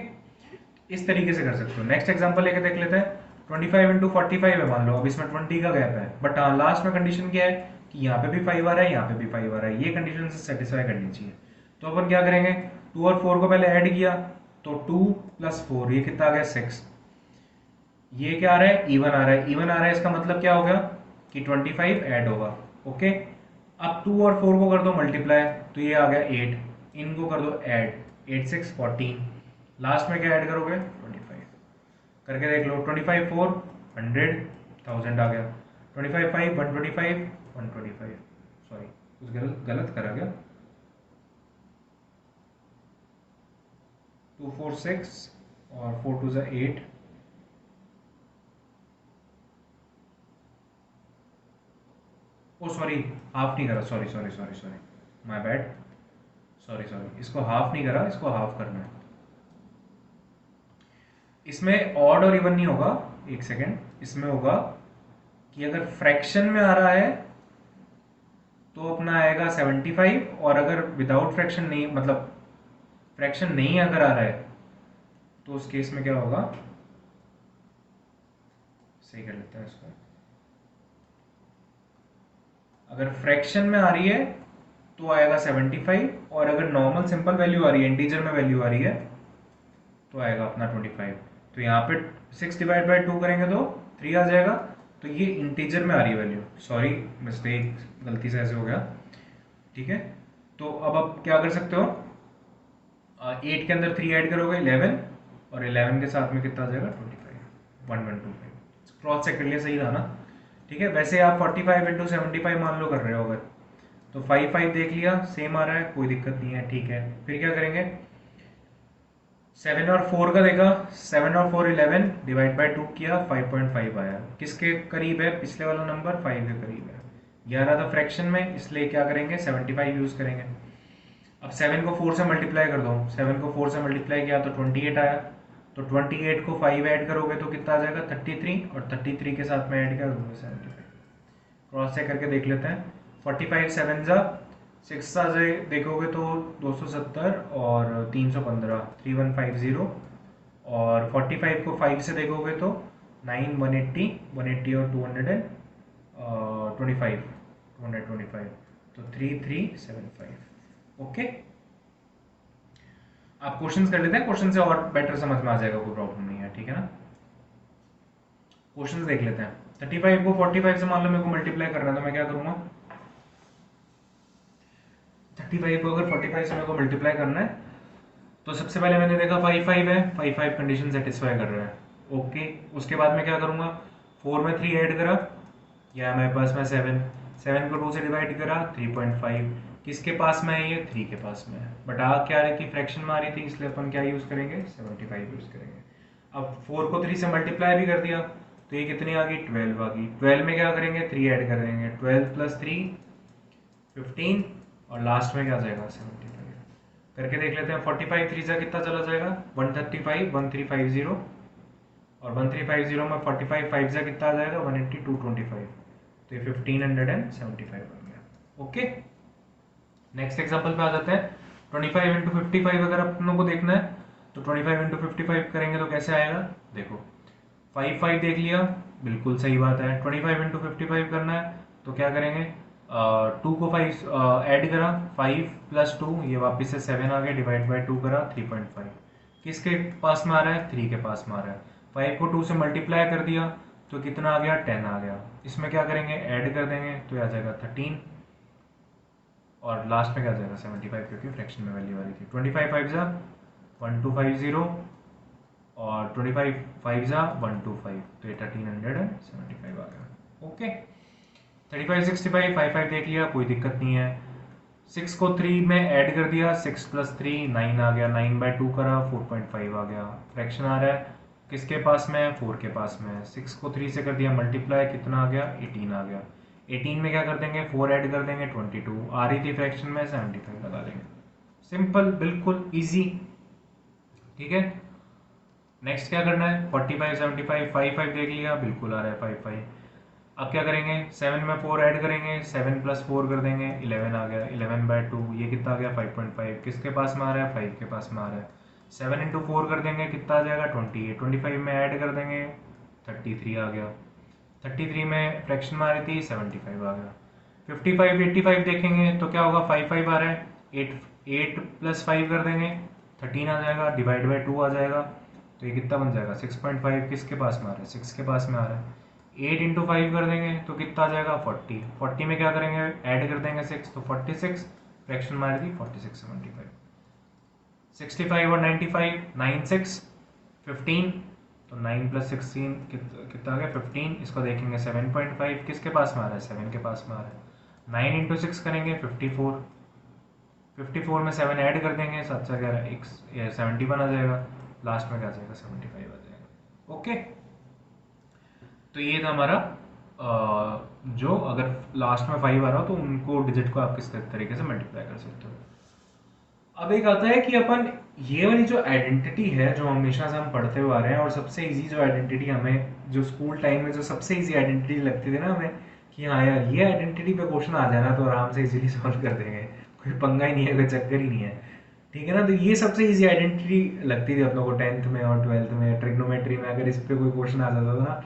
इस तरीके से कर सकते हो। नेक्स्ट एग्जांपल लेके देख लेते हैं। 25x45 है मान लो, अब इसमें 20 का गैप है, बट हाँ लास्ट में कंडीशन क्या है कि यहाँ पे भी 5 आ रहा है, यहाँ पे भी 5 आ रहा है। ये कंडीशन से सेटिस्फाई करनी चाहिए। तो अपन क्या करेंगे, 2 और 4 को पहले ऐड किया, तो 2 + 4 ये कितना आ गया, 6। ये क्या आ रहा है, इवन आ रहा है। इवन आ रहा है इसका मतलब क्या होगा कि 25 ऐड होगा। ओके, अब 2 और 4 को कर दो मल्टीप्लाई, तो ये आ गया 8। इनको कर दो ऐड, 8 6 14। लास्ट में क्या ऐड करोगे, 25 करके देख लो। 25 4 100, 1000 आ गया। 25 5 125, 125। सॉरी, कुछ गलत गलत करा गया। 2 4 6 और 4 2 8। ओ सॉरी, हाफ नहीं करा, sorry sorry sorry sorry, my bad, sorry sorry, इसको हाफ नहीं करा, इसको हाफ करना है। इसमें ऑड और इवन नहीं होगा, एक सेकेंड, इसमें होगा कि अगर फ्रैक्शन में आ रहा है तो अपना आएगा 75, और अगर विदाउट फ्रैक्शन नहीं, मतलब फ्रैक्शन नहीं अगर आ रहा है, तो उस केस में क्या होगा, सही कर लेते हैं इसको। अगर फ्रैक्शन में आ रही है तो आएगा 75, और अगर नॉर्मल सिंपल वैल्यू आ रही है, इंटीजर में वैल्यू आ रही है, तो आएगा अपना 25। तो यहाँ पे 6/2 करेंगे तो 3 आ जाएगा। तो ये इंटीजर में आ रही है वैल्यू, सॉरी मिस्टेक, गलती से ऐसे हो गया, ठीक है। तो अब आप क्या कर सकते हो, 8 के अंदर 3 ऐड करोगे 11, और 11 के साथ में कितना आ जाएगा, 25, 1125। क्रॉस चेक कर लिया, सही रहा ना, ठीक है। वैसे आप 45 × 75 मान लो कर रहे हो अगर, तो 5 5 देख लिया, सेम आ रहा है, कोई दिक्कत नहीं है, ठीक है। फिर क्या करेंगे, 7 और 4 का देखा, 7 और 4 11, /2 किया, 5.5 आया। किसके करीब है, पिछले वाला नंबर 5 के करीब है। 11 था फ्रैक्शन में, इसलिए क्या करेंगे, 75 यूज करेंगे। अब 7 को 4 से मल्टीप्लाई कर दो, 7 को 4 से मल्टीप्लाई किया तो 28 आया। तो 28 को 5 ऐड करोगे तो कितना आ जाएगा, 33, और 33 के साथ में ऐड क्या करोगे, 75। क्रॉस चेक करके देख लेते हैं। 45 7 ज़ा सिक्स से देखोगे तो 270 और 315, 3150। और 45 को 5 से देखोगे तो 9, 180, 180 और 225, 225, तो 3375। ओके, आप क्वेश्चंस कर लेते हैं, क्वेश्चन से और बेटर समझ में आ जाएगा, कोई प्रॉब्लम नहीं है, ठीक है ना। क्वेश्चंस देख लेते हैं। 35 को 45 से मान लो मेरे को मल्टीप्लाई करना है, तो मैं क्या करूंगा, 35 को अगर 45 से मेरे को मल्टीप्लाई करना है, तो सबसे पहले मैंने देखा 5 है, 5 कंडीशन सेटिस्फाई कर रहा है। ओके, उसके बाद मैं क्या करूंगा, 4 में 3 ऐड करा, या मेरे पास में 7, 7 को 2 से डिवाइड करा, 3.5। किसके पास में है, ये 3 के पास में है, बट आ क्या रही थी, फ्रैक्शन में आ रही थी, इसलिए अपन क्या यूज करेंगे, 75 यूज करेंगे। अब 4 को 3 से मल्टीप्लाई भी कर दिया, तो ये कितनी आ गई, 12 आ गई। 12 में क्या करेंगे, 3 ऐड कर देंगे, 12 प्लस 3 15, और लास्ट में क्या आ जाएगा, 75। करके देख लेते हैं, 45 3 से कितना चला जाएगा, 135, 1350, और 1350 में 45 5 से कितना आ जाएगा, 180, 225, तो ये 1575 बन गया। ओके, नेक्स्ट एग्जांपल पे आ जाते हैं। 25 इंटू 55 अगर अपनों को देखना है, तो 25 इंटू 55 करेंगे तो कैसे आएगा, देखो 5 5 देख लिया, बिल्कुल सही बात है। 25 इंटू 55 करना है, तो क्या करेंगे, 2 को 5 ऐड करा, 5 प्लस 2, ये वापस से 7 आ गया, डिवाइड बाई 2 करा, 3.5। किसके पास में आ रहा है, 3 के पास में आ रहा है। 5 को 2 से मल्टीप्लाई कर दिया, तो कितना आ गया, 10 आ गया। इसमें क्या करेंगे, ऐड कर देंगे, तो आ जाएगा 13, और लास्ट में क्या आ जाएगा, 75, क्योंकि फ्रैक्शन में वैल्यू वाली थी। 25 5 जा 1250, और 25 5 जा 125, तो ये 1375 आ गया। ओके, 35 65 5 5 देख लिया, कोई दिक्कत नहीं है। 6 को 3 में ऐड कर दिया, 6 प्लस 3 9 आ गया, 9 बाई 2 करा, 4.5 आ गया। फ्रैक्शन आ रहा है, किसके पास में है, 4 के पास में है। 6 को 3 से कर दिया मल्टीप्लाई, कितना आ गया, 18 आ गया। 18 में क्या कर देंगे, 4 ऐड कर देंगे, 22 आ रही थी फ्रैक्शन में, 75 लगा देंगे। सिंपल, बिल्कुल इजी, ठीक है। नेक्स्ट क्या करना है, 45 75 5 5 देख लिया, बिल्कुल आ रहा है 5 5। अब क्या करेंगे, 7 में 4 ऐड करेंगे, 7 प्लस 4 कर देंगे, 11 आ गया। 11 बाई 2, ये कितना आ गया, 5.5। किसके पास में आ रहा है, 5 के पास में आ रहा है। 7 इंटू 4 कर देंगे, कितना आ जाएगा, 28। 25 में ऐड कर देंगे, 33 आ गया। 33 में फ्रैक्शन में आ रही थी, 75 आ गया। 55 85 देखेंगे तो क्या होगा, 5 5 आ रहा है, 8 8 प्लस 5 कर देंगे, 13 आ जाएगा, डिवाइड बाई 2 आ जाएगा, तो ये कितना बन जाएगा, 6.5। किसके पास में आ रहा है, 6 के पास में आ रहा है। 8 इंटू 5 कर देंगे तो कितना आ जाएगा, 40। 40 में क्या करेंगे, ऐड कर देंगे 6, तो 46। फ्रैक्शन में आ रही थी 46 75। 65 और 95, 9 6 15, तो 9 प्लस 16 कितना आ गया, 15। इसको देखेंगे 7.5, किसके पास में आ रहा है, 7 के पास में आ रहा है। 9 इंटू 6 करेंगे, 54। 54 में 7 ऐड कर देंगे, 7 से 11 71 आ जाएगा। लास्ट में क्या आ जाएगा, 75 आ जाएगा। ओके, तो ये था हमारा जो अगर लास्ट में 5 आ रहा हो तो उनको डिजिट को आप किस तरीके से मल्टीप्लाई कर सकते हो। अब एक आता है कि अपन ये वाली जो आइडेंटिटी है, जो हमेशा से हम पढ़ते हुए आ रहे हैं, और सबसे इजी जो आइडेंटिटी हमें जो स्कूल टाइम में जो सबसे इजी आइडेंटिटी लगती थी ना हमें, कि हाँ यार ये आइडेंटिटी पे क्वेश्चन आ जाना तो आराम से इजीली सॉल्व कर देंगे, कोई पंगा ही नहीं है, कोई चक्कर ही नहीं है, ठीक है ना। तो ये सबसे इजी आइडेंटिटी लगती थी अपनों को 10th में और 12th में ट्रिग्नोमेट्री में। अगर इस पे कोई क्वेश्चन आ जाता था ना,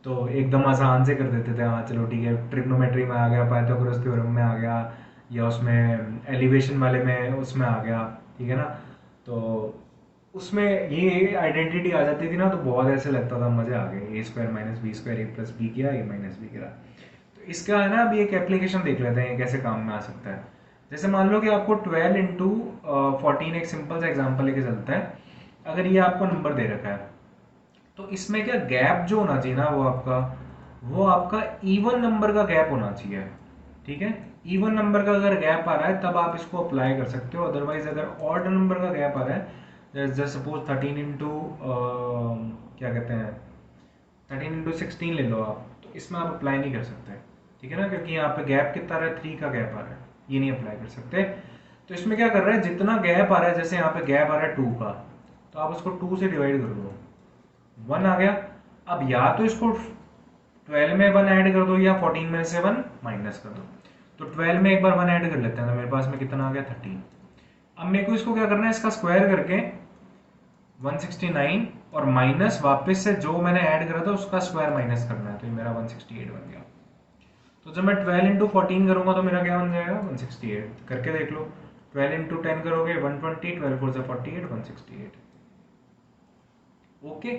तो एकदम आसान से कर देते थे, हाँ चलो ठीक है, ट्रिग्नोमेट्री में आ गया, पाइथागोरस थ्योरम में आ गया, या उसमें एलिवेशन वाले में उसमें आ गया, ठीक है ना। तो उसमें ये आइडेंटिटी आ जाती थी ना, तो बहुत ऐसे लगता था मजे आ गए, ए स्क्वायर माइनस बी स्क्वायर, ए प्लस बी किया, ए माइनस बी किया। तो इसका है ना, अभी एक एप्लीकेशन देख लेते हैं कैसे काम में आ सकता है। जैसे मान लो कि आपको 12 इंटू 14 एक सिंपल सा एग्जाम्पल लेके चलता है। अगर ये आपको नंबर दे रखा है, तो इसमें क्या गैप जो होना चाहिए ना, वो आपका इवन नंबर का गैप होना चाहिए, ठीक है। इवन नंबर का अगर गैप आ रहा है तब आप इसको अप्लाई कर सकते हो, अदरवाइज अगर ऑड नंबर का गैप आ रहा है, जैसे सपोज 13 इंटू क्या कहते हैं 13 इंटू 16 ले लो आप, तो इसमें आप अप्लाई नहीं कर सकते, ठीक है ना, क्योंकि यहाँ पे गैप कितना आ रहा है, 3 का गैप आ रहा है, ये नहीं अप्लाई कर सकते। तो इसमें क्या कर रहा है, जितना गैप आ रहा है, जैसे यहाँ पे गैप आ रहा है 2 का, तो आप उसको 2 से डिवाइड कर दो, 1 आ गया। अब या तो इसको 12 में 1 ऐड कर दो, या 14 में से 1 माइनस कर दो। तो 12 में एक बार 1 ऐड कर लेते हैं, तो मेरे पास में कितना आ गया 13। अब मेरे को इसको क्या करना है, इसका स्क्वायर करके 169 और माइनस वापस से जो मैंने ऐड करा था उसका स्क्वायर माइनस करना है, तो ये मेरा 168 बन गया। तो जब मैं 12 इंटू 14 करूंगा तो मेरा क्या बन जाएगा 168। करके देख लो, 12 इंटू 10 करोगे 120, 12 4 से 48, 168। ओके,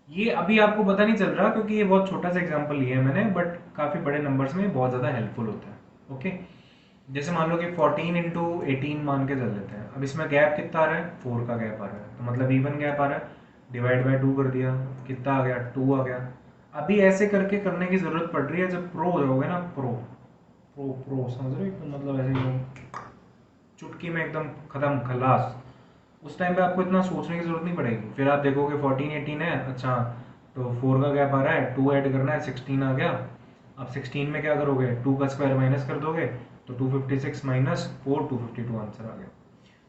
ये अभी आपको पता नहीं चल रहा क्योंकि ये बहुत छोटा सा एग्जांपल लिया है मैंने, बट काफ़ी बड़े नंबर्स में बहुत ज़्यादा हेल्पफुल होता है। ओके, जैसे मान लो कि 14 इंटू 18 मान के चल लेते हैं। अब इसमें गैप कितना आ रहा है, 4 का गैप आ रहा है, तो मतलब इवन गैप आ रहा है। डिवाइड बाय 2 कर दिया, कितना आ गया 2 आ गया। अभी ऐसे करके करने की ज़रूरत पड़ रही है जब प्रो हो जाओगे ना, प्रो प्रो प्रो समझ रहे हो, मतलब ऐसे एकदम चुटकी में एकदम खत्म खलास, उस टाइम पे आपको इतना सोचने की जरूरत नहीं पड़ेगी। फिर आप देखोगे 14 18 है, अच्छा तो 4 का गैप आ रहा है, 2 ऐड करना है, 16 आ गया। अब 16 में क्या करोगे, 2 का स्क्वायर माइनस कर दोगे तो 256 माइनस 4 252 आंसर आ गया।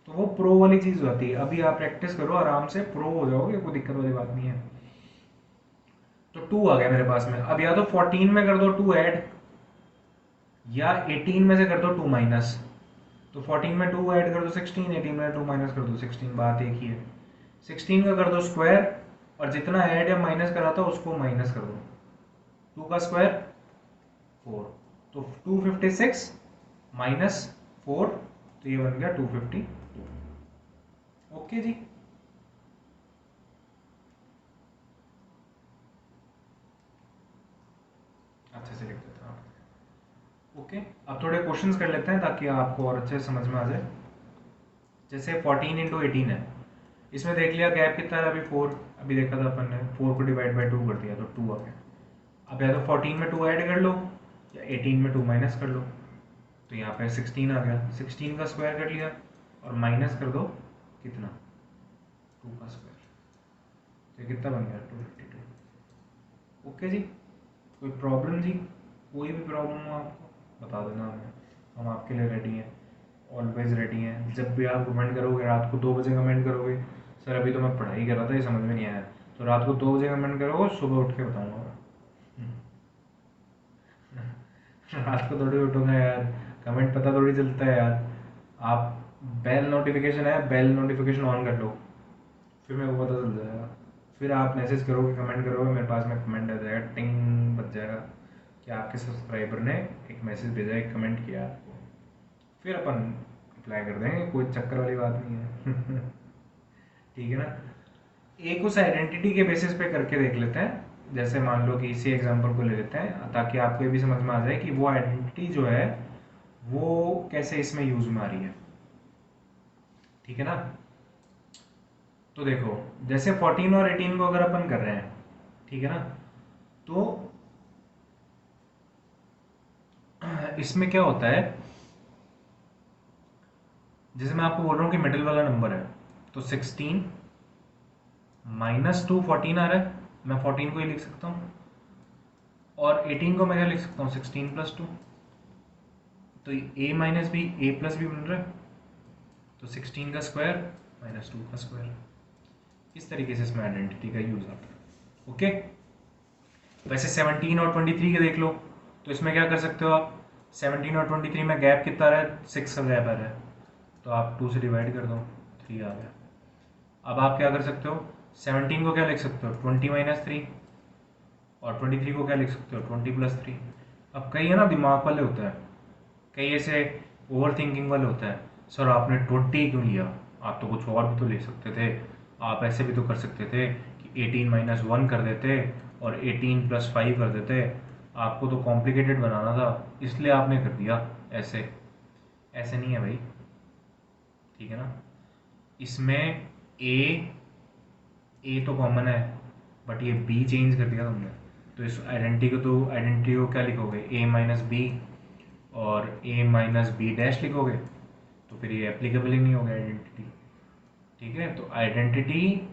तो वो प्रो वाली चीज़ होती है। अभी आप प्रैक्टिस करो आराम से, प्रो हो जाओगे, कोई दिक्कत वाली बात नहीं है। तो 2 आ गया मेरे पास में। अब या तो 14 में कर दो 2 ऐड, या 18 में से कर दो 2 माइनस। तो 14 में 2 ऐड कर दो 16, 18 में 2 माइनस कर दो 16, बात एक ही है। 16 का कर दो स्क्वायर, और जितना ऐड या माइनस करा था उसको माइनस कर दो। 2 का स्क्वायर 4, तो 256 माइनस 4, तो ये बन गया 252। ओके जी, अच्छे से लिख देता हूँ। ओके, अब थोड़े क्वेश्चंस कर लेते हैं ताकि आपको और अच्छे से समझ में आ जाए। जैसे 14 इंटू 18 है, इसमें देख लिया गैप कितना है, अभी 4 अभी देखा था अपन ने, 4 को डिवाइड बाय 2 कर दिया तो 2 आ गया। अब या तो 14 में 2 ऐड कर लो, या 18 में 2 माइनस कर लो, तो यहाँ पे 16 आ गया। 16 का स्क्वायर कर लिया और माइनस कर दो कितना 2 का स्क्वायर, तो कितना बन गया 252। ओके जी, कोई प्रॉब्लम जी, कोई भी प्रॉब्लम हो आपको बता देना हमें, हम आपके लिए रेडी हैं, ऑलवेज रेडी हैं। जब भी आप कमेंट करोगे, रात को 2 बजे कमेंट करोगे, सर अभी तो मैं पढ़ाई कर रहा था ये समझ में नहीं आया, तो रात को 2 बजे कमेंट करोगे, सुबह उठ के बताऊँगा। रात को थोड़ी उठूंगा यार, कमेंट पता थोड़ी चलता है यार। आप बेल नोटिफिकेशन है, बेल नोटिफिकेशन ऑन कर लो, फिर मेरे को पता चल जाएगा। फिर आप मैसेज करोगे, कमेंट करोगे, मेरे पास में कमेंट आ जाएगा, टिंग बज जाएगा कि आपके सब्सक्राइबर ने एक मैसेज भेजा, एक कमेंट किया आपको। फिर अपन रिप्लाई कर देंगे, कोई चक्कर वाली बात नहीं है। ठीक है ना। एक उस आइडेंटिटी के बेसिस पे करके देख लेते हैं। जैसे मान लो कि इसी एग्जांपल को ले लेते हैं ताकि आपको ये भी समझ में आ जाए कि वो आइडेंटिटी जो है वो कैसे इसमें यूज में आ रही है। ठीक है ना। तो देखो, जैसे 14 और 18 को अगर अपन कर रहे हैं, ठीक है ना, तो इसमें क्या होता है, जैसे मैं आपको बोल रहा हूँ कि मिडिल वाला नंबर है, तो 16 माइनस 2 14 आ रहा है, मैं 14 को ही लिख सकता हूँ, और 18 को मैं क्या लिख सकता हूँ 16 प्लस 2, तो a minus B A plus B बन रहा है, तो 16 का स्क्वायर माइनस 2 का स्क्वायर। इस तरीके से इसमें आइडेंटिटी का यूज आता है। ओके, वैसे 17 और 23 के देख लो, तो इसमें क्या कर सकते हो आप, 17 और 23 में गैप कितना आ रहा है, 6 का गैप आ रहा है, तो आप 2 से डिवाइड कर दो, 3 आ गया। अब आप क्या कर सकते हो, 17 को क्या लिख सकते हो 20 माइनस 3, और 23 को क्या लिख सकते हो 20 प्लस 3। अब कई है ना दिमाग वाले होते हैं, कई ऐसे ओवर थिंकिंग वाले होते हैं, सर आपने 20 क्यों लिया, आप तो कुछ और भी तो ले सकते थे, आप ऐसे भी तो कर सकते थे कि 18 माइनस 1 कर देते और 18 प्लस 5 कर देते, आपको तो कॉम्प्लिकेटेड बनाना था इसलिए आपने कर दिया ऐसे। ऐसे नहीं है भाई, ठीक है ना। इसमें ए तो कॉमन है, बट ये बी चेंज कर दिया तुमने, तो इस आइडेंटिटी को क्या लिखोगे ए माइनस बी, और ए माइनस बी डैश लिखोगे, तो फिर ये एप्लीकेबल ही नहीं होगा आइडेंटिटी। ठीक है, तो आइडेंटिटी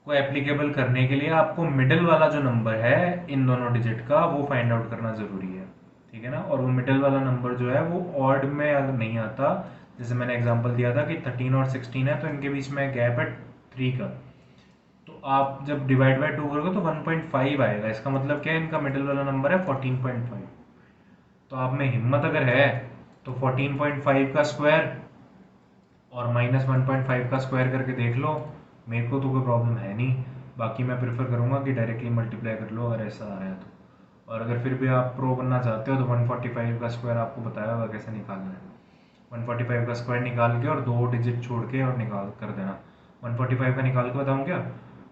को एप्लीकेबल करने के लिए आपको मिडिल वाला जो नंबर है इन दोनों डिजिट का वो फाइंड आउट करना ज़रूरी है। ठीक है ना, और वो मिडिल वाला नंबर जो है वो ऑड में नहीं आता। जैसे मैंने एग्जांपल दिया था कि 13 और 16 है, तो इनके बीच में गैप है 3 का, तो आप जब डिवाइड बाय 2 करोगे तो 1.5 आएगा। इसका मतलब क्या है, इनका मिडिल वाला नंबर है 14.5। तो आप में हिम्मत अगर है तो 14.5 का स्क्वायर और -1.5 का स्क्वायर करके देख लो। मेरे को तो कोई प्रॉब्लम है नहीं। बाकी मैं प्रेफर करूँगा कि डायरेक्टली मल्टीप्लाई कर लो अगर ऐसा आ रहा है तो। और अगर फिर भी आप प्रो बनना चाहते हो तो 145 का स्क्वायर आपको बताया होगा कैसे निकालना है। 145 का स्क्वायर निकाल के और 2 डिजिट छोड़ के और निकाल कर देना। 145 का निकाल के बताऊँ क्या?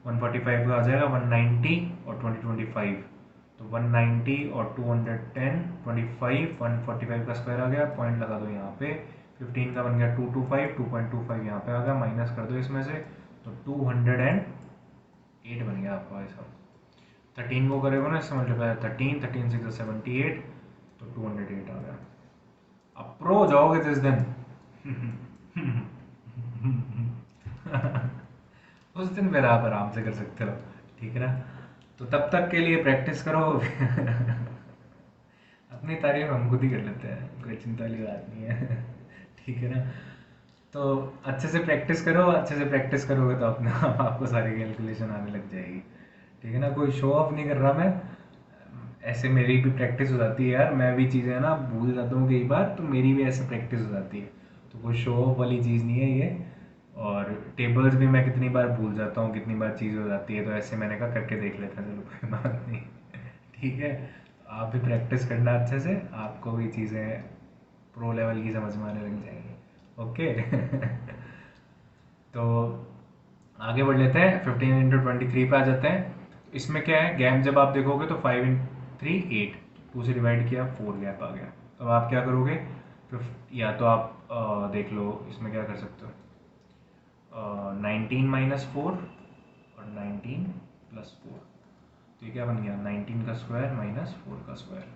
145 का आ जाएगा 190 और 2025। तो 190 और 210 25 145 का स्क्वायर आ गया, पॉइंट लगा दो यहाँ पे। 15 का बन गया 225, 2.25 यहाँ पे आ गया, माइनस कर दो इसमें से, तो 208 बन गया आपका भाई साहब। 13 को करेगा ना इससे मल्टीप्लाई, 13 13 6 78, तो 208 आ गया। अब प्रो हो जाओगे जिस दिन उस दिन फिर आप आराम से कर सकते हो, ठीक है ना। तो तब तक के लिए प्रैक्टिस करो। अपनी तारीफ हम खुद ही कर लेते हैं, कोई चिंता वाली बात नहीं है। ठीक है ना। तो अच्छे से प्रैक्टिस करो, अच्छे से प्रैक्टिस करोगे तो अपने आप आपको सारी कैलकुलेशन आने लग जाएगी, ठीक है ना। कोई शो ऑफ नहीं कर रहा मैं, ऐसे मेरी भी प्रैक्टिस हो जाती है यार, मैं भी चीज़ें ना भूल जाता हूँ कई बार, तो मेरी भी ऐसे प्रैक्टिस हो जाती है। तो कोई शो ऑफ वाली चीज़ नहीं है ये। और टेबल्स भी मैं कितनी बार भूल जाता हूँ, कितनी बार चीज़ हो जाती है, तो ऐसे मैंने कहा करके देख लेता हैं, चलो कोई बात नहीं। ठीक है। तो आप भी प्रैक्टिस करना अच्छे से, आपको भी चीज़ें प्रो लेवल की समझ में आने लग जाएंगी। ओके। तो आगे बढ़ लेते हैं, 15 × 23 पे आ जाते हैं। इसमें क्या है, गैप जब आप देखोगे तो 5 × 3 8, 2 से डिवाइड किया 4 गैप आ गया। तो अब आप क्या करोगे, या तो आप देख लो इसमें क्या कर सकते हो, 19 - 4 और 19 + 4। तो ये क्या बन गया, 19 का स्क्वायर -4 का स्क्वायर।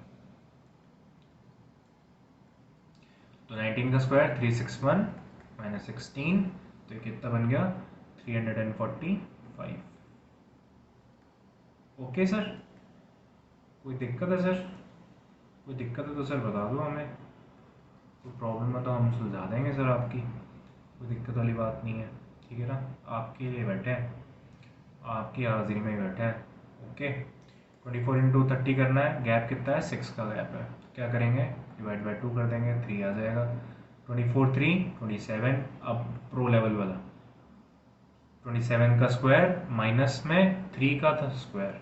तो 19 का स्क्वायर 361 -16, तो ये कितना बन गया, 345। ओके सर, कोई दिक्कत है सर? कोई दिक्कत है तो सर बता दो हमें, कोई प्रॉब्लम है तो हम सुलझा देंगे सर आपकी, कोई दिक्कत वाली बात नहीं है, ठीक है ना। आपके लिए बैठे हैं, आपकी हाजिरी में बैठे हैं। ओके। 24 × 30 करना है, गैप कितना है, 6 का गैप है। क्या करेंगे, डिवाइड बाई 2 कर देंगे, 3 आ जाएगा। 24 3 27, अब प्रो लेवल वाला, 27 का स्क्वायर माइनस में 3 का था स्क्वायर,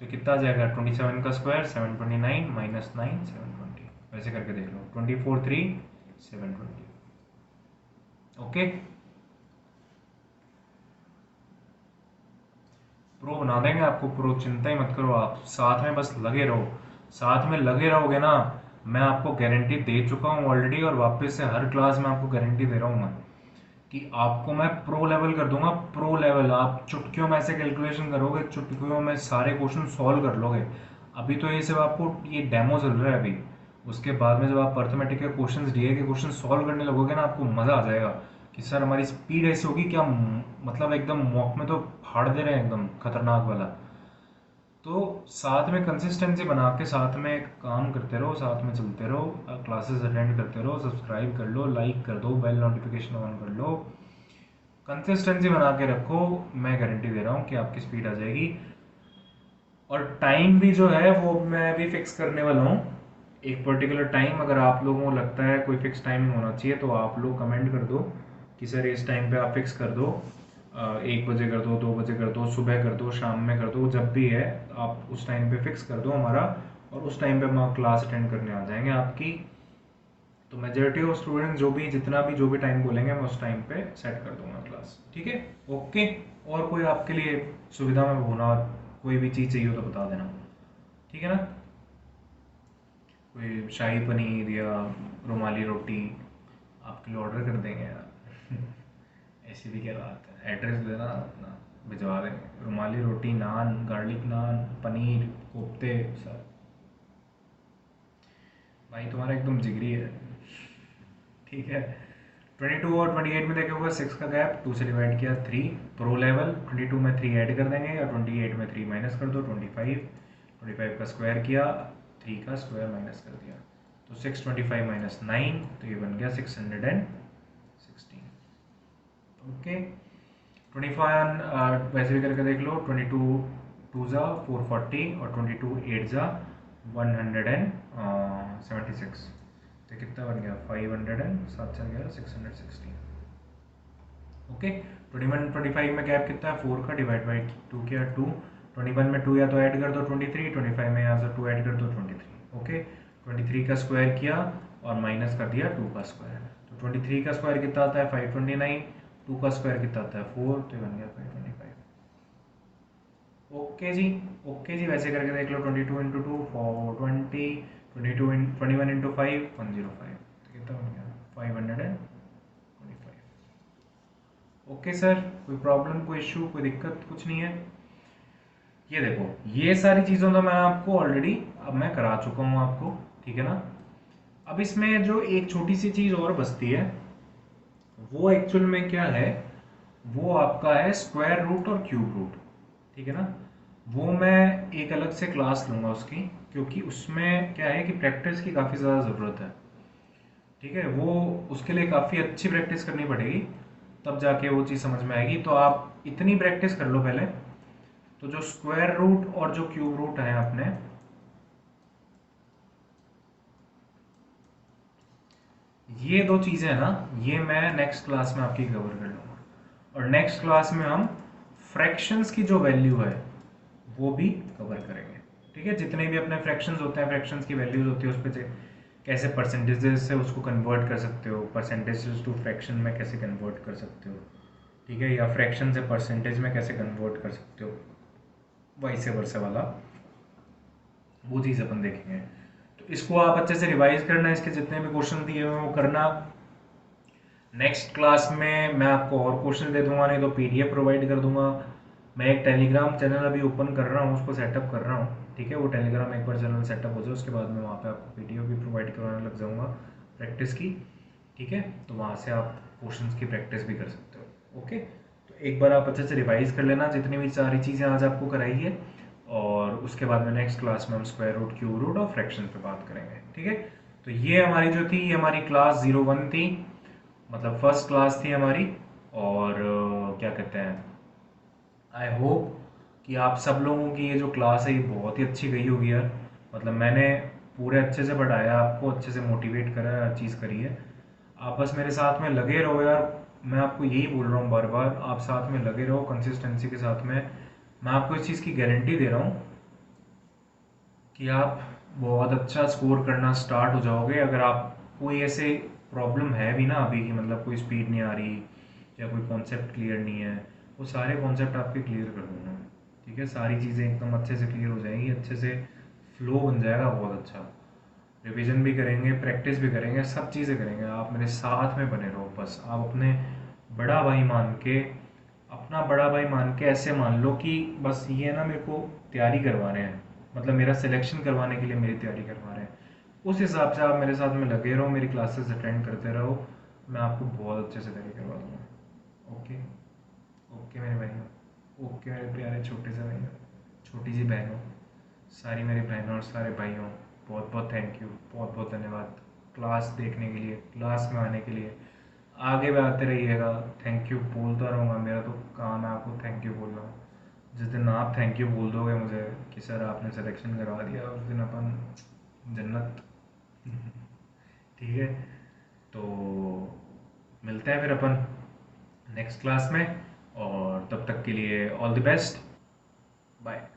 तो कितना आ जाएगा, 27 का स्क्वायर 729 -9 720। वैसे करके देख लो, 24 3 720। ओके। प्रो बना देंगे आपको, प्रो चिंता ही मत करो, आप साथ में बस लगे रहो। साथ में लगे रहोगे ना, मैं आपको गारंटी दे चुका हूँ ऑलरेडी, और वापस से हर क्लास में आपको गारंटी दे रहा हूँ मैं, कि आपको मैं प्रो लेवल कर दूंगा। प्रो लेवल, आप चुटकियों में ऐसे कैलकुलेशन करोगे, चुटकियों में सारे क्वेश्चन सॉल्व कर लोगे। अभी तो ये सब आपको ये डेमो चल रहा है अभी, उसके बाद में जब आप अर्थमेटिक के क्वेश्चन, डीए के क्वेश्चन सॉल्व करने लगोगे ना, आपको मज़ा आ जाएगा कि सर हमारी स्पीड ऐसी होगी क्या, मतलब एकदम मॉक में तो फाड़ दे रहे हैं एकदम खतरनाक वाला। तो साथ में कंसिस्टेंसी बना के साथ में काम करते रहो, साथ में चलते रहो, क्लासेस अटेंड करते रहो, सब्सक्राइब कर लो, लाइक कर दो, बेल नोटिफिकेशन ऑन कर लो, कंसिस्टेंसी बना के रखो। मैं गारंटी दे रहा हूँ कि आपकी स्पीड आ जाएगी। और टाइम भी जो है वो मैं भी फिक्स करने वाला हूँ, एक पर्टिकुलर टाइम। अगर आप लोगों को लगता है कोई फिक्स टाइमिंग होना चाहिए तो आप लोग कमेंट कर दो कि सर इस टाइम पे आप फिक्स कर दो, 1 बजे कर दो, 2 बजे कर दो, सुबह कर दो, शाम में कर दो, जब भी है आप उस टाइम पे फिक्स कर दो हमारा, और उस टाइम पे हम क्लास अटेंड करने आ जाएंगे आपकी। तो मेजोरिटी ऑफ स्टूडेंट जो भी जितना भी जो भी टाइम बोलेंगे मैं उस टाइम पे सेट कर दूंगा क्लास, ठीक है। ओके। और कोई आपके लिए सुविधा में होना, कोई भी चीज़ चाहिए हो तो बता देना, ठीक है ना। कोई शाही पनीर या रुमाली रोटी आपके लिए ऑर्डर कर देंगे यार। ऐसी भी क्या बात है, एड्रेस देना अपना, भिजवा देंगे, रुमाली रोटी, नान, गार्लिक नान, पनीर, कोफ्ते सब। भाई तुम्हारा एकदम जिगरी है, ठीक है। 22 और 28 में देखे होगा, 6 का गैप, 2 से डिवाइड किया 3, प्रो लेवल। 22 में 3 ऐड कर देंगे, और 28 में 3 माइनस कर दो, 25 का स्क्वायर किया, 3 का स्क्वायर माइनस कर दिया, तो 625 - 9, तो ये बन गया 616। ओके। 25 वैसे भी करके देख लो, 22 2 ज़ा 440 और 22 8 ज़ा 176। तो कितना बन गया 500 एंड 7 616। ओके। 21 25 में गैप कितना है 4 का, डिवाइड बाई 2 किया 2। 21 में 2 या तो ऐड कर दो 23, 25 में यहाँ से 2 ऐड कर दो 23। ओके। 23 का स्क्वायर किया और माइनस कर दिया 2 का स्क्वायर। तो 23 का स्क्वायर कितना आता है 529, 2 का स्क्वायर कितना आता है 4, तो ये बन गया 525। ओके जी। ओके जी, वैसे करके देख लो 22 इंटू 2 420, 21 इंटू 5 105, तो कितना बन गया 525। ओके सर, कोई प्रॉब्लम, कोई इशू, कोई दिक्कत कुछ नहीं है। ये देखो, ये सारी चीज़ों तो मैं आपको ऑलरेडी अब मैं करा चुका हूँ आपको, ठीक है ना। अब इसमें जो एक छोटी सी चीज़ और बचती है वो एक्चुअल में क्या है, वो आपका है स्क्वायर रूट और क्यूब रूट, ठीक है ना। वो मैं एक अलग से क्लास लूँगा उसकी, क्योंकि उसमें क्या है कि प्रैक्टिस की काफ़ी ज़्यादा ज़रूरत है, ठीक है। वो उसके लिए काफ़ी अच्छी प्रैक्टिस करनी पड़ेगी, तब जाके वो चीज़ समझ में आएगी। तो आप इतनी प्रैक्टिस कर लो पहले। तो जो स्क्वायर रूट और जो क्यूब रूट है अपने, ये दो चीज़ें हैं ना, ये मैं नेक्स्ट क्लास में आपकी कवर कर लूँगा। और नेक्स्ट क्लास में हम फ्रैक्शंस की जो वैल्यू है वो भी कवर करेंगे, ठीक है। जितने भी अपने फ्रैक्शंस होते हैं, फ्रैक्शंस की वैल्यूज होती है, उस पर कैसे परसेंटेजेस से उसको कन्वर्ट कर सकते हो, परसेंटेजेस टू फ्रैक्शन में कैसे कन्वर्ट कर सकते हो, ठीक है, या फ्रैक्शन से परसेंटेज में कैसे कन्वर्ट कर सकते हो, वाइस वर्सा वाला, वो चीज़ अपन देखेंगे। तो इसको आप अच्छे से रिवाइज करना, इसके जितने भी क्वेश्चन दिए हुए हैं वो करना। नेक्स्ट क्लास में मैं आपको और क्वेश्चन दे दूंगा, नहीं तो पीडीएफ प्रोवाइड कर दूंगा। मैं एक टेलीग्राम चैनल अभी ओपन कर रहा हूँ, उसको सेटअप कर रहा हूँ, ठीक है। वो टेलीग्राम एक बार चैनल सेटअप हो जाए उसके बाद में वहाँ पे आपको पीडीएफ भी प्रोवाइड करवाने लग जाऊँगा प्रैक्टिस की, ठीक है। तो वहाँ से आप क्वेश्चंस की प्रैक्टिस भी कर सकते हो। ओके। तो एक बार आप अच्छे से रिवाइज कर लेना जितनी भी सारी चीज़ें आज आपको कराई है, और उसके बाद में नेक्स्ट क्लास में हम स्क्वायर रूट, क्यूब रूट और फ्रैक्शन पे बात करेंगे, ठीक है। तो ये हमारी जो थी, ये हमारी क्लास 01 थी, मतलब फर्स्ट क्लास थी हमारी। और क्या कहते हैं, आई होप कि आप सब लोगों की ये जो क्लास है ये बहुत ही अच्छी गई होगी यार। मतलब मैंने पूरे अच्छे से पढ़ाया आपको, अच्छे से मोटिवेट करा, हर चीज़ करी है। आप बस मेरे साथ में लगे रहो यार, मैं आपको यही बोल रहा हूँ बार बार, आप साथ में लगे रहो कंसिस्टेंसी के साथ में। मैं आपको इस चीज़ की गारंटी दे रहा हूँ कि आप बहुत अच्छा स्कोर करना स्टार्ट हो जाओगे। अगर आप कोई ऐसे प्रॉब्लम है भी ना अभी की, मतलब कोई स्पीड नहीं आ रही या कोई कॉन्सेप्ट क्लियर नहीं है, वो सारे कॉन्सेप्ट आपके क्लियर कर दूंगा, ठीक है। सारी चीज़ें एकदम अच्छे से क्लियर हो जाएंगी, अच्छे से फ्लो बन जाएगा बहुत अच्छा। रिवीजन भी करेंगे, प्रैक्टिस भी करेंगे, सब चीज़ें करेंगे। आप मेरे साथ में बने रहो बस। आप अपने बड़ा भाई मान के, अपना बड़ा भाई मान के ऐसे मान लो कि बस ये ना मेरे को तैयारी करवा रहे हैं, मतलब मेरा सिलेक्शन करवाने के लिए मेरी तैयारी करवा रहे हैं। उस हिसाब से आप मेरे साथ में लगे रहो, मेरी क्लासेस अटेंड करते रहो, मैं आपको बहुत अच्छे से तैयारी करवा दूँगा। ओके। ओके मेरे भाइयों, ओके मेरे प्यारे छोटे से भाइयों, छोटी सी बहनों, सारी मेरी बहनों और सारे भाइयों, बहुत बहुत थैंक यू, बहुत बहुत धन्यवाद क्लास देखने के लिए, क्लास में आने के लिए। आगे भी आते रहिएगा, थैंक यू बोलता रहूँगा, मेरा तो काम है आपको थैंक यू बोलना। जिस दिन आप थैंक यू बोल दोगे मुझे कि सर आपने सिलेक्शन करवा दिया, उस दिन अपन जन्नत। ठीक है। तो मिलते हैं फिर अपन नेक्स्ट क्लास में, और तब तक के लिए ऑल द बेस्ट, बाय।